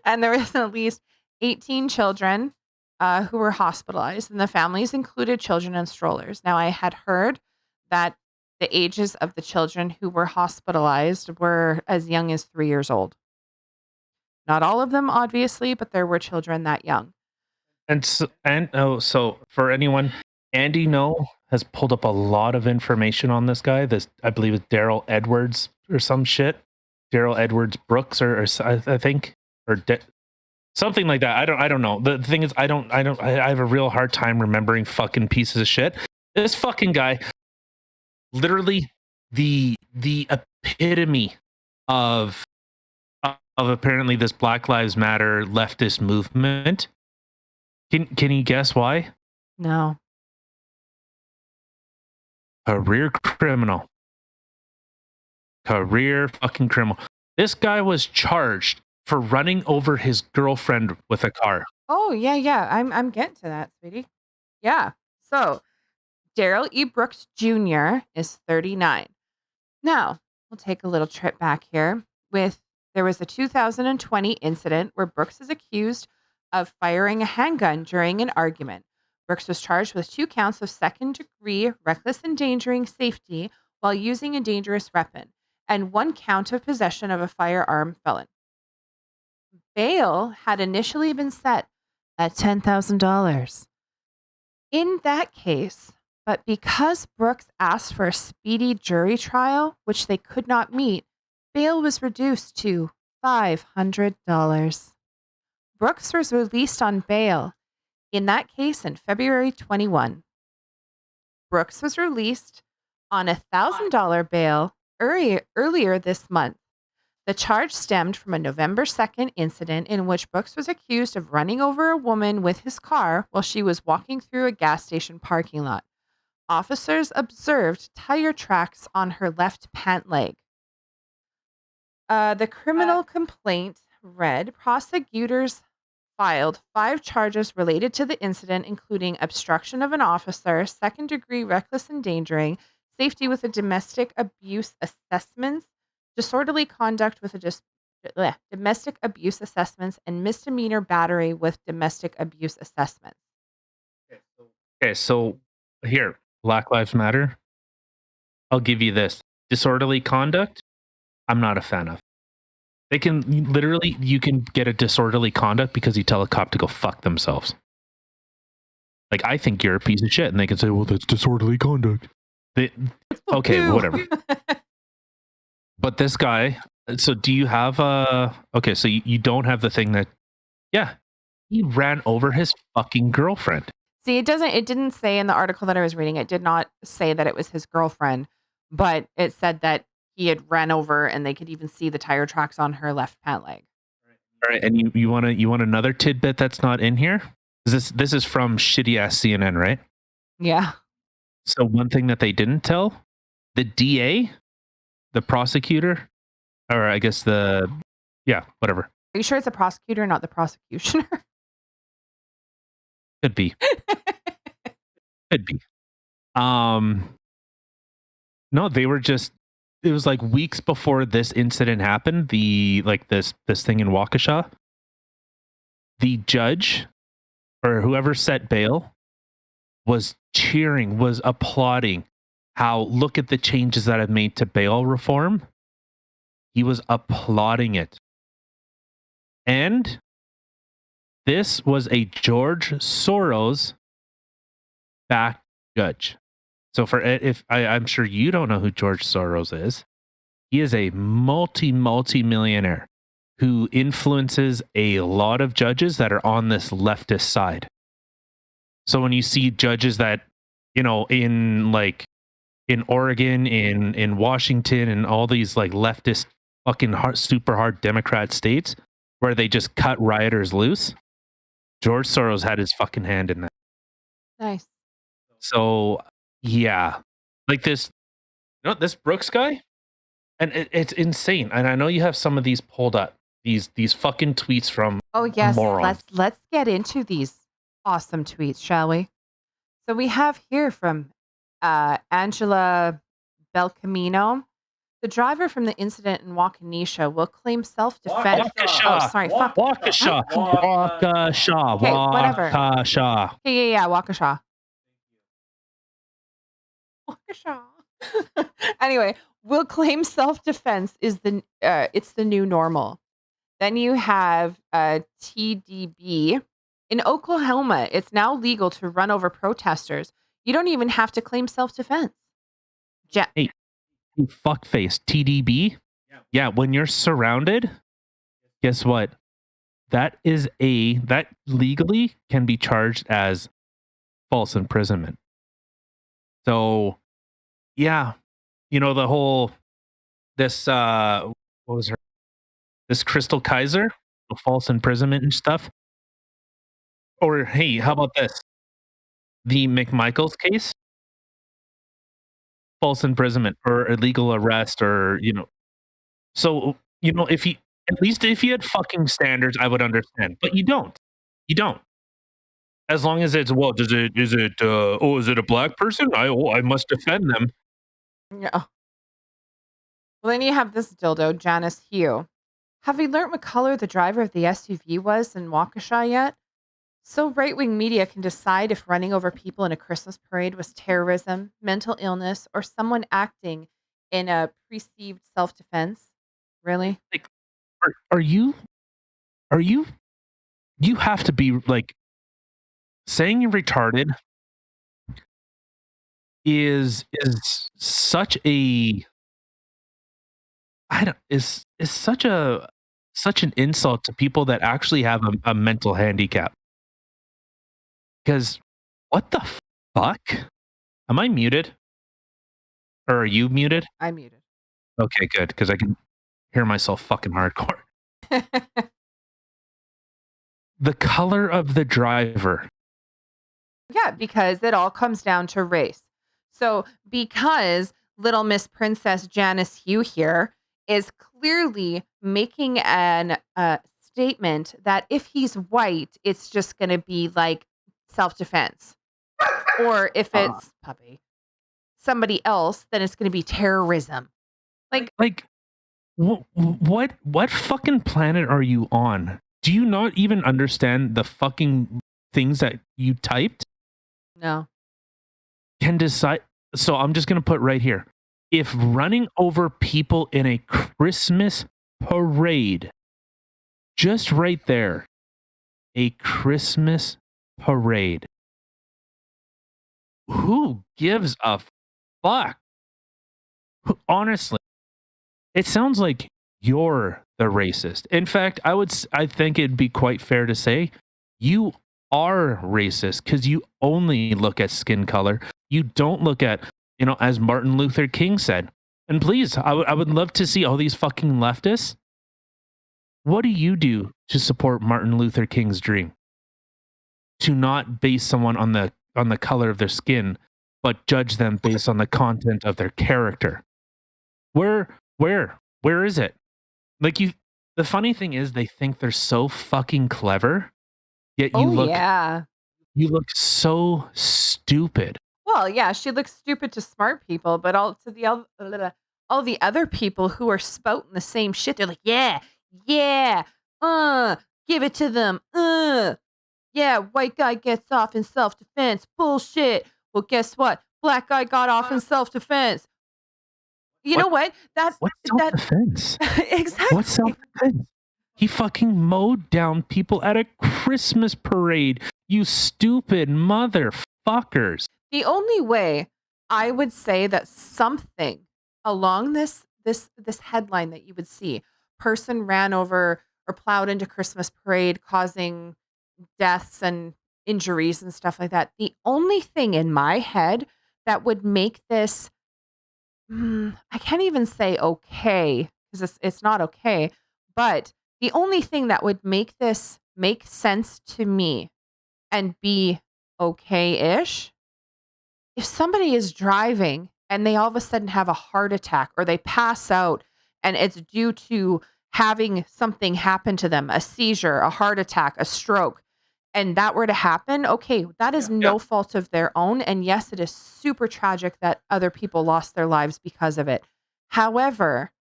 And there was at least 18 children who were hospitalized, and the families included children in strollers. Now, I had heard that the ages of the children who were hospitalized were as young as 3 years old. Not all of them, obviously, but there were children that young. So for anyone, Andy has pulled up a lot of information on this guy. This, I believe, is Daryl Edwards or some shit. Daryl Edwards Brooks, or I think, or something like that. I don't know. The thing is, I have a real hard time remembering fucking pieces of shit. This fucking guy, literally the epitome of apparently this Black Lives Matter leftist movement. Can you guess why? No. Career criminal. Career fucking criminal. This guy was charged for running over his girlfriend with a car. Oh, yeah. I'm getting to that, sweetie. Yeah. So, Daryl E. Brooks Jr. is 39. Now, we'll take a little trip back here. There was a 2020 incident where Brooks is accused of firing a handgun during an argument. Brooks was charged with 2 counts of second-degree reckless endangering safety while using a dangerous weapon, and 1 count of possession of a firearm felon. Bail had initially been set at $10,000. In that case, but because Brooks asked for a speedy jury trial, which they could not meet, bail was reduced to $500. Brooks was released on bail in that case in February 21. Brooks was released on a $1,000 bail earlier this month. The charge stemmed from a November 2nd incident in which Brooks was accused of running over a woman with his car while she was walking through a gas station parking lot. Officers observed tire tracks on her left pant leg. The criminal complaint read, prosecutors filed 5 charges related to the incident, including obstruction of an officer, second-degree reckless endangering, safety with a domestic abuse assessments, disorderly conduct with a domestic abuse assessments, and misdemeanor battery with domestic abuse assessments. Okay, so here, Black Lives Matter. I'll give you this. Disorderly conduct, I'm not a fan of. They can literally, you can get a disorderly conduct because you tell a cop to go fuck themselves. Like, I think you're a piece of shit. And they can say, well, that's disorderly conduct. Okay, whatever. But this guy, so do you have okay, so you don't have the thing that, yeah, he ran over his fucking girlfriend. See, it didn't say in the article that I was reading, it did not say that it was his girlfriend, but it said that he had ran over and they could even see the tire tracks on her left pant leg. All right, and you want another tidbit that's not in here? This is from shitty ass CNN, right? Yeah. So one thing that they didn't tell, the DA, the prosecutor, or I guess whatever. Are you sure it's a prosecutor, not the prosecutioner? Could be. Could be. No, they were just, it was like weeks before this incident happened, this thing in Waukesha. The judge or whoever set bail was cheering, was applauding how, look at the changes that I've made to bail reform. He was applauding it. And this was a George Soros backed judge. So I'm sure you don't know who George Soros is. He is a multi-millionaire who influences a lot of judges that are on this leftist side. So when you see judges that, in Oregon, in Washington, and all these like leftist fucking super hard Democrat states where they just cut rioters loose, George Soros had his fucking hand in that. Nice. So yeah, like this Brooks guy, and it's insane. And I know you have some of these pulled up, these fucking tweets from morons. Let's get into these awesome tweets, shall we? So we have here from Angela Belcamino. The driver from the incident in Waukesha will claim self-defense. Waukesha. Oh, sorry. Fuck. Waukesha. Waukesha. Okay, whatever. Waukesha. Yeah, Waukesha. Waukesha. Anyway, will claim self-defense is it's the new normal. Then you have TDB. In Oklahoma, it's now legal to run over protesters. You don't even have to claim self-defense. Hey, fuckface, TDB? Yeah, when you're surrounded, guess what? That legally can be charged as false imprisonment. So, yeah, the whole, this, what was her? This Crystal Kaiser, the false imprisonment and stuff. Or, hey, how about this? The McMichaels case, false imprisonment or illegal arrest, or, So, if you, at least if you had fucking standards, I would understand. But you don't. You don't. As long as it's, well, is it a black person? I must defend them. Yeah. Well, then you have this dildo, Janice Hugh. Have we learnt what color the driver of the SUV was in Waukesha yet? So right-wing media can decide if running over people in a Christmas parade was terrorism, mental illness, or someone acting in a perceived self-defense. Really? Like, are you have to be like, saying you're retarded is such a, is such an insult to people that actually have a mental handicap. Because what the fuck? Am I muted? Or are you muted? I'm muted. Okay, good, because I can hear myself fucking hardcore. The color of the driver. Yeah, because it all comes down to race. So because Little Miss Princess Janice Hugh here is clearly making an statement that if he's white, it's just going to be like self-defense. Or if it's somebody else, then it's going to be terrorism. Like what fucking planet are you on? Do you not even understand the fucking things that you typed? No. Can decide. So I'm just going to put right here. If running over people in a Christmas parade, just right there, a Christmas parade, who gives a fuck? Honestly, it sounds like you're the racist. In fact, I think it'd be quite fair to say you are racist because you only look at skin color. You don't look at, as Martin Luther King said. And please, I would love to see all these fucking leftists. What do you do to support Martin Luther King's dream? To not base someone on the color of their skin, but judge them based on the content of their character. Where is it? Like the funny thing is they think they're so fucking clever, yet you look so stupid. Well, yeah, she looks stupid to smart people, but all the other people who are spouting the same shit, they're like, yeah, give it to them, yeah, white guy gets off in self-defense, bullshit. Well, guess what? Black guy got off in self-defense. You know what? What's self-defense? Exactly. What's self-defense? He fucking mowed down people at a Christmas parade. You stupid motherfuckers. The only way I would say that something along this headline that you would see, person ran over or plowed into Christmas parade causing deaths and injuries and stuff like that. The only thing in my head that would make this I can't even say okay because it's not okay, but the only thing that would make this make sense to me and be okay-ish, if somebody is driving and they all of a sudden have a heart attack or they pass out and it's due to having something happen to them, a seizure, a heart attack, a stroke, and that were to happen, okay, that is no fault of their own. And yes, it is super tragic that other people lost their lives because of it. However,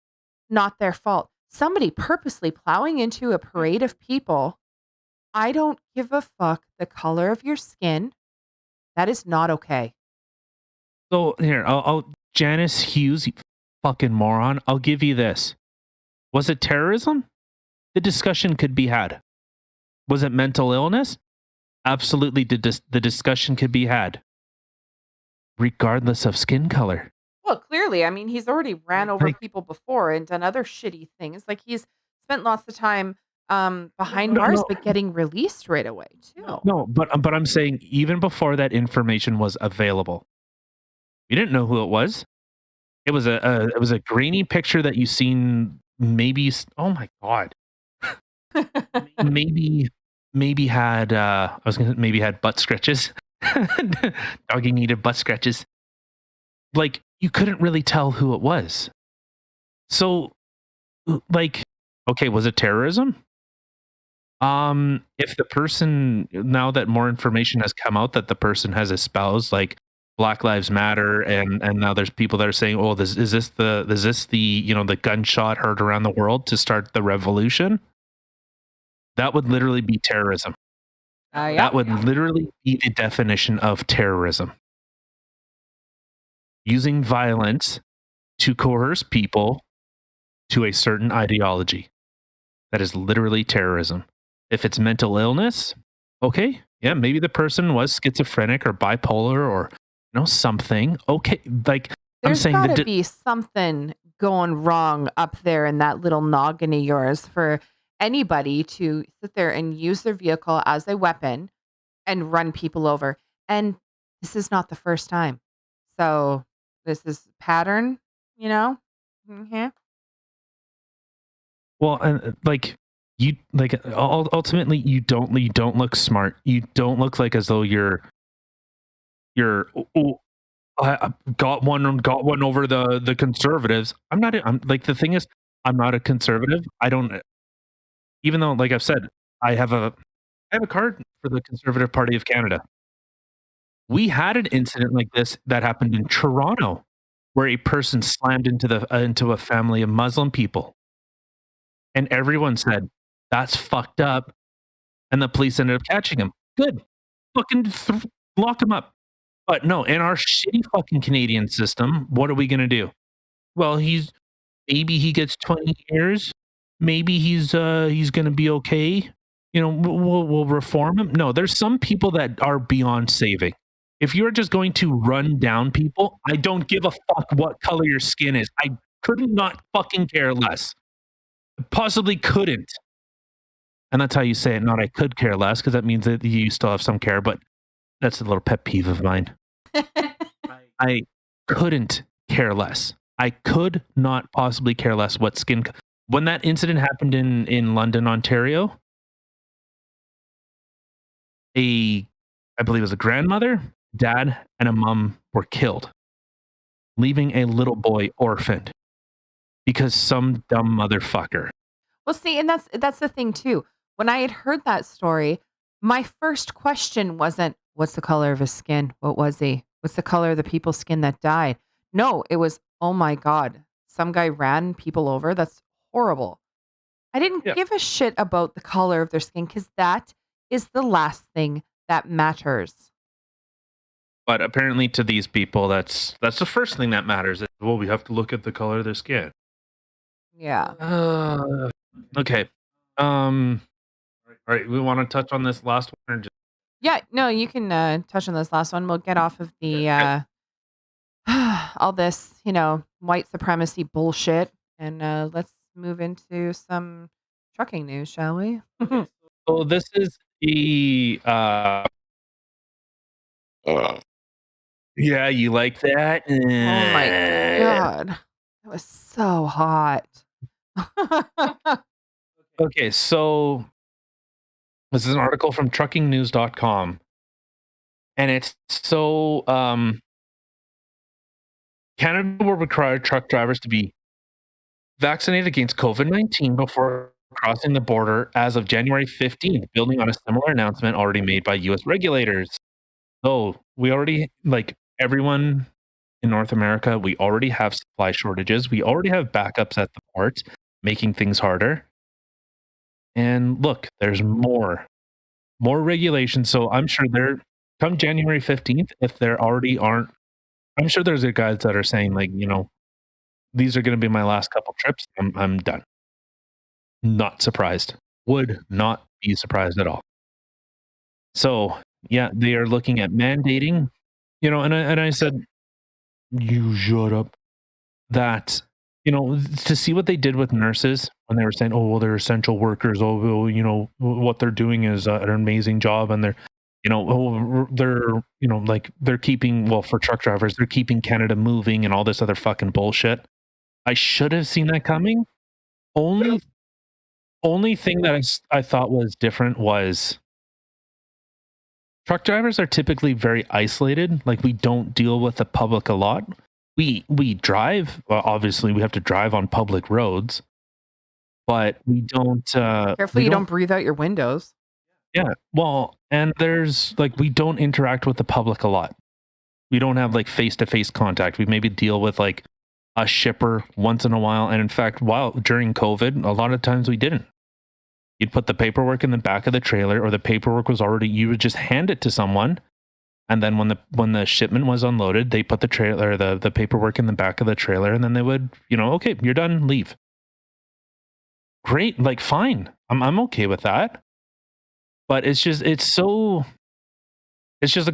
not their fault. Somebody purposely plowing into a parade of people, I don't give a fuck the color of your skin. That is not okay. So here, I'll Janice Hughes, you fucking moron. I'll give you this. Was it terrorism? The discussion could be had. Was it mental illness? Absolutely, the discussion could be had, regardless of skin color. Well, clearly, I mean, he's already ran over people before and done other shitty things. Like he's spent lots of time behind bars, but getting released right away too. No, but I'm saying even before that information was available, you didn't know who it was. It was a grainy picture that you seen. Maybe, oh my god, maybe had maybe had butt scratches. Doggy needed butt scratches. Like you couldn't really tell who it was. So, like, okay, was it terrorism? If the person, now that more information has come out that the person has espoused like Black Lives Matter, and now there's people that are saying, oh, is this the the gunshot heard around the world to start the revolution? That would literally be terrorism. That would literally be the definition of terrorism. Using violence to coerce people to a certain ideology. That is literally terrorism. If it's mental illness, okay, yeah, maybe the person was schizophrenic or bipolar or something. Okay, like there's got to be something going wrong up there in that little noggin of yours for anybody to sit there and use their vehicle as a weapon and run people over. And this is not the first time. So this is pattern, Mm-hmm. Well, and ultimately you don't look smart. You don't look like as though you're I got one over the conservatives. I'm like, the thing is, I'm not a conservative. I don't, even though, like I've said, I have a card for the Conservative Party of Canada. We had an incident like this that happened in Toronto, where a person slammed into a family of Muslim people, and everyone said, "That's fucked up," and the police ended up catching him. Good, fucking lock him up. But no, in our shitty fucking Canadian system, what are we gonna do? Well, maybe he gets 20 years. Maybe he's gonna be okay. You know, we'll reform him. No, there's some people that are beyond saving. If you're just going to run down people, I don't give a fuck what color your skin is. I couldn't not fucking care less. Possibly couldn't. And that's how you say it, not I could care less, because that means that you still have some care, but that's a little pet peeve of mine. I couldn't care less. I could not possibly care less what skin. When that incident happened in London, Ontario, I believe it was a grandmother, dad, and a mom were killed, leaving a little boy orphaned because some dumb motherfucker. Well, see, and that's the thing too. When I had heard that story, my first question wasn't, "What's the color of his skin? What was he? What's the color of the people's skin that died?" No, it was, "Oh my God, some guy ran people over. That's horrible." I didn't give a shit about the color of their skin because that is the last thing that matters. But apparently, to these people, that's the first thing that matters. Well, we have to look at the color of their skin. Yeah. Okay. All right, we want to touch on this last one, or just Yeah, no, you can touch on this last one. We'll get off of the all this, white supremacy bullshit, and let's move into some trucking news, shall we? so this is the yeah, you like that? Oh my God. That was so hot. Okay, so this is an article from truckingnews.com, and it's so Canada will require truck drivers to be vaccinated against COVID-19 before crossing the border as of January 15th, building on a similar announcement already made by US regulators. So we already, like everyone in North America, we already have supply shortages. We already have backups at the ports, making things harder. And look, there's more regulations. So I'm sure come January 15th, if there already aren't, I'm sure there's guys that are saying, like, these are going to be my last couple trips. I'm done. Not surprised. Would not be surprised at all. So yeah, they are looking at mandating, and I said, you shut up. That, to see what they did with nurses when they were saying, oh, well, they're essential workers. Oh, well, what they're doing is an amazing job. And they're, they're keeping, well, for truck drivers, they're keeping Canada moving and all this other fucking bullshit. I should have seen that coming. Only thing that I thought was different was truck drivers are typically very isolated. Like, we don't deal with the public a lot. We drive. Well, obviously, we have to drive on public roads, but we don't. Careful, you don't breathe out your windows. Yeah. Well, and there's we don't interact with the public a lot. We don't have face-to-face contact. We maybe deal with a shipper once in a while. And in fact, during COVID, a lot of times we didn't. You'd put the paperwork in the back of the trailer, or the paperwork was already, you would just hand it to someone. And then when the shipment was unloaded, they put the trailer, the paperwork in the back of the trailer, and then they would, okay, you're done, leave. Great, fine. I'm okay with that. But it's just a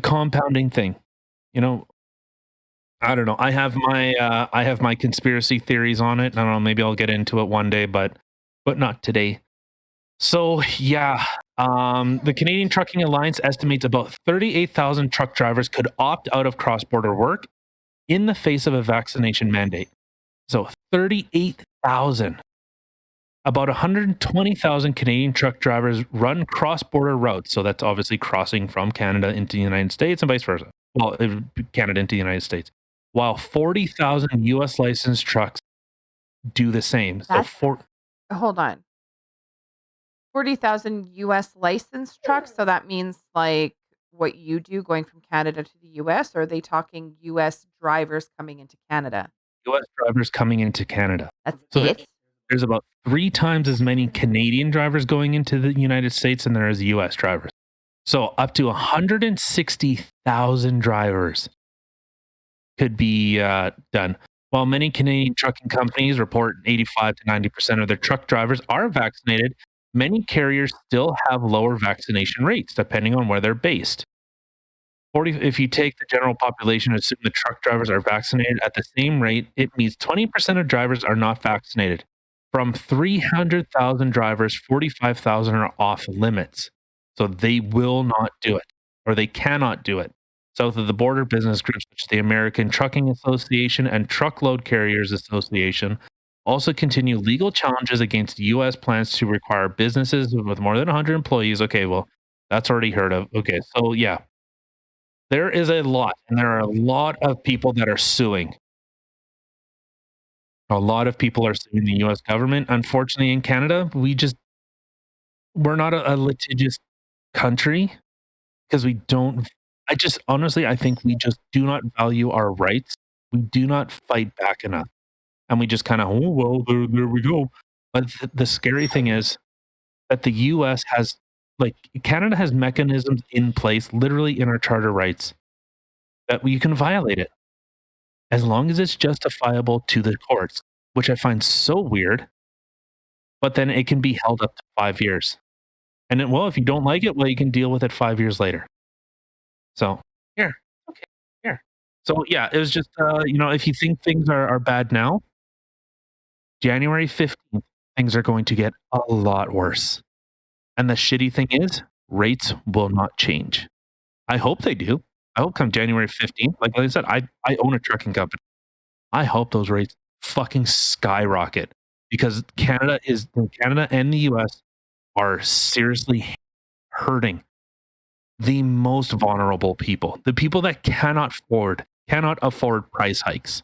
compounding thing. I don't know. I have my conspiracy theories on it. I don't know, maybe I'll get into it one day, but not today. So yeah, the Canadian Trucking Alliance estimates about 38,000 truck drivers could opt out of cross-border work in the face of a vaccination mandate. So 38,000. About 120,000 Canadian truck drivers run cross-border routes. So that's obviously crossing from Canada into the United States and vice versa. Well, Canada into the United States. While 40,000 U.S. licensed trucks do the same. Hold on. 40,000 US licensed trucks. So that means like what you do going from Canada to the US, or are they talking US drivers coming into Canada? US drivers coming into Canada. That's So it? there's about 3 times as many Canadian drivers going into the United States than there is US drivers. So up to 160,000 drivers could be done. While many Canadian trucking companies report 85 to 90% of their truck drivers are vaccinated, many carriers still have lower vaccination rates depending on where they're based. If you take the general population and assume the truck drivers are vaccinated at the same rate, it means 20% of drivers are not vaccinated. From 300,000 drivers, 45,000 are off limits. So they will not do it, or they cannot do it. South of the border, business groups such as the American Trucking Association and Truckload Carriers Association also continue legal challenges against U.S. plans to require businesses with more than 100 employees. Okay, well, that's already heard of. Okay, so yeah. There is a lot, and there are a lot of people that are suing. A lot of people are suing the US government. Unfortunately, in Canada, we're not a litigious country because we don't honestly, I think we just do not value our rights. We do not fight back enough. And we just kinda, "Oh, well, there we go." But the scary thing is that the US has Canada has mechanisms in place, literally in our charter rights, that you can violate it as long as it's justifiable to the courts, which I find so weird. But then it can be held up to 5 years. And then, well, if you don't like it, well, you can deal with it 5 years later. So, here, okay, here. So, yeah, it was just, if you think things are bad now, January 15th, things are going to get a lot worse. And the shitty thing is, rates will not change. I hope they do. I hope come January 15th, like I said, I own a trucking company. I hope those rates fucking skyrocket because Canada and the US are seriously hurting the most vulnerable people, the people that cannot afford price hikes.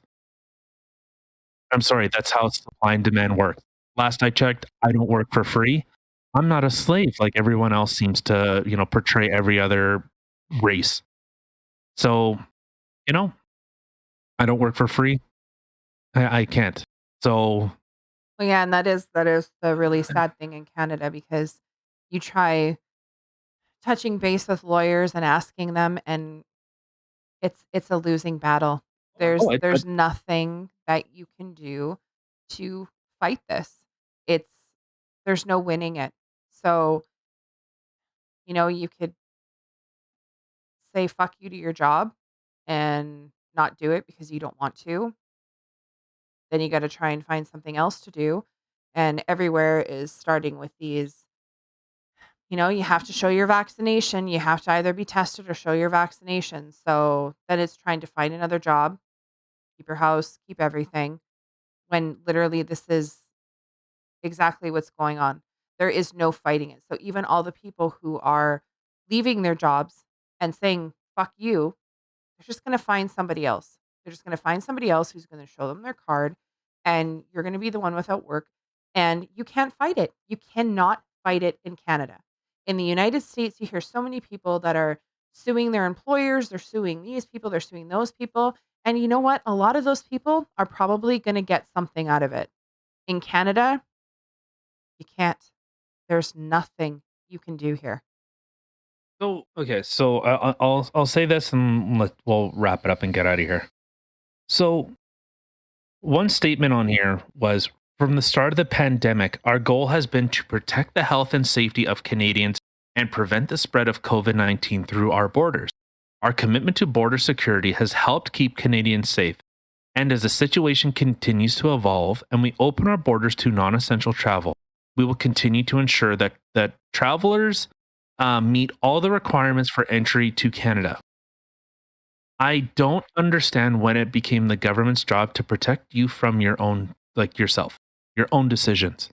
I'm sorry, that's how supply and demand works. Last I checked, I don't work for free. I'm not a slave like everyone else seems to, portray every other race. So, I don't work for free. I can't. So, Well, yeah, and that is the really sad thing in Canada because you try touching base with lawyers and asking them, and it's a losing battle. There's nothing that you can do to fight this. It's there's no winning it. So, you could say fuck you to your job and not do it because you don't want to. Then you got to try and find something else to do. And everywhere is starting with these, you have to show your vaccination. You have to either be tested or show your vaccination. So then it's trying to find another job, keep your house, keep everything. When literally this is exactly what's going on. There is no fighting it. So even all the people who are leaving their jobs and saying, fuck you, they're just going to find somebody else. They're just going to find somebody else who's going to show them their card and you're going to be the one without work. And you can't fight it. You cannot fight it in Canada. In the United States, you hear so many people that are suing their employers. They're suing these people. They're suing those people. And you know what? A lot of those people are probably going to get something out of it. In Canada, you can't. There's nothing you can do here. So okay, so I'll say this and we'll wrap it up and get out of here. So one statement on here was from the start of the pandemic, our goal has been to protect the health and safety of Canadians and prevent the spread of COVID-19 through our borders. Our commitment to border security has helped keep Canadians safe. And as the situation continues to evolve and we open our borders to non-essential travel, we will continue to ensure that travelers meet all the requirements for entry to Canada. I don't understand when it became the government's job to protect you from your own, yourself, your own decisions.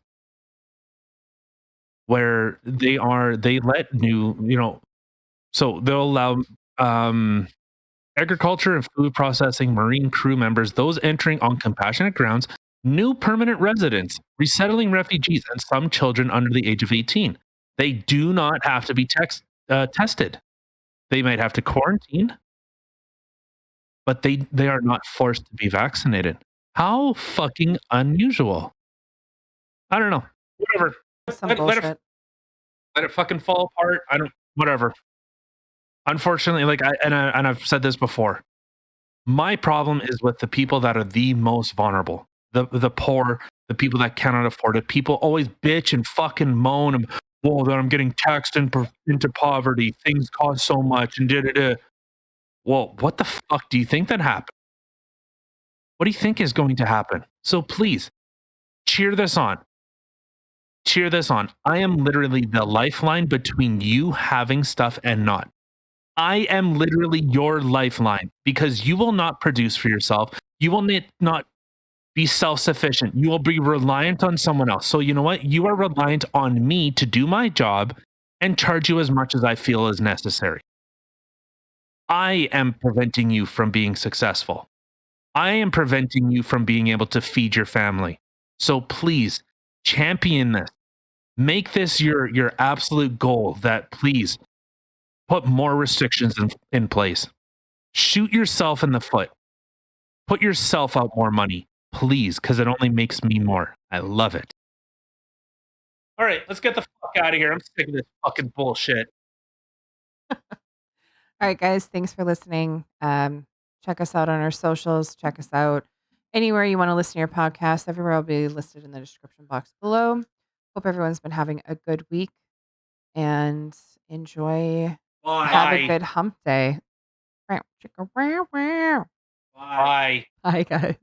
Where they let so they'll allow agriculture and food processing, marine crew members, those entering on compassionate grounds new permanent residents, resettling refugees, and some children under the age of 18. They do not have to be tested. They might have to quarantine, but they are not forced to be vaccinated. How fucking unusual. I don't know. Whatever. Some bullshit. Let it fucking fall apart. Whatever. Unfortunately, like I've said this before. My problem is with the people that are the most vulnerable. The poor, the people that cannot afford it. People always bitch and fucking moan and, well, that I'm getting taxed into poverty. Things cost so much and da-da-da. Well, what the fuck do you think that happened? What do you think is going to happen? So please, cheer this on. Cheer this on. I am literally the lifeline between you having stuff and not. I am literally your lifeline because you will not produce for yourself. You will not be self-sufficient. You will be reliant on someone else. So you know what? You are reliant on me to do my job and charge you as much as I feel is necessary. I am preventing you from being successful. I am preventing you from being able to feed your family. So please champion this. Make this your absolute goal that please put more restrictions in place. Shoot yourself in the foot. Put yourself out more money, please, because it only makes me more. I love it. All right, let's get the fuck out of here. I'm sick of this fucking bullshit. All right, guys. Thanks for listening. Check us out on our socials. Check us out anywhere you want to listen to your podcast. Everywhere will be listed in the description box below. Hope everyone's been having a good week and enjoy. Bye. Have a good hump day. Bye. Bye, guys.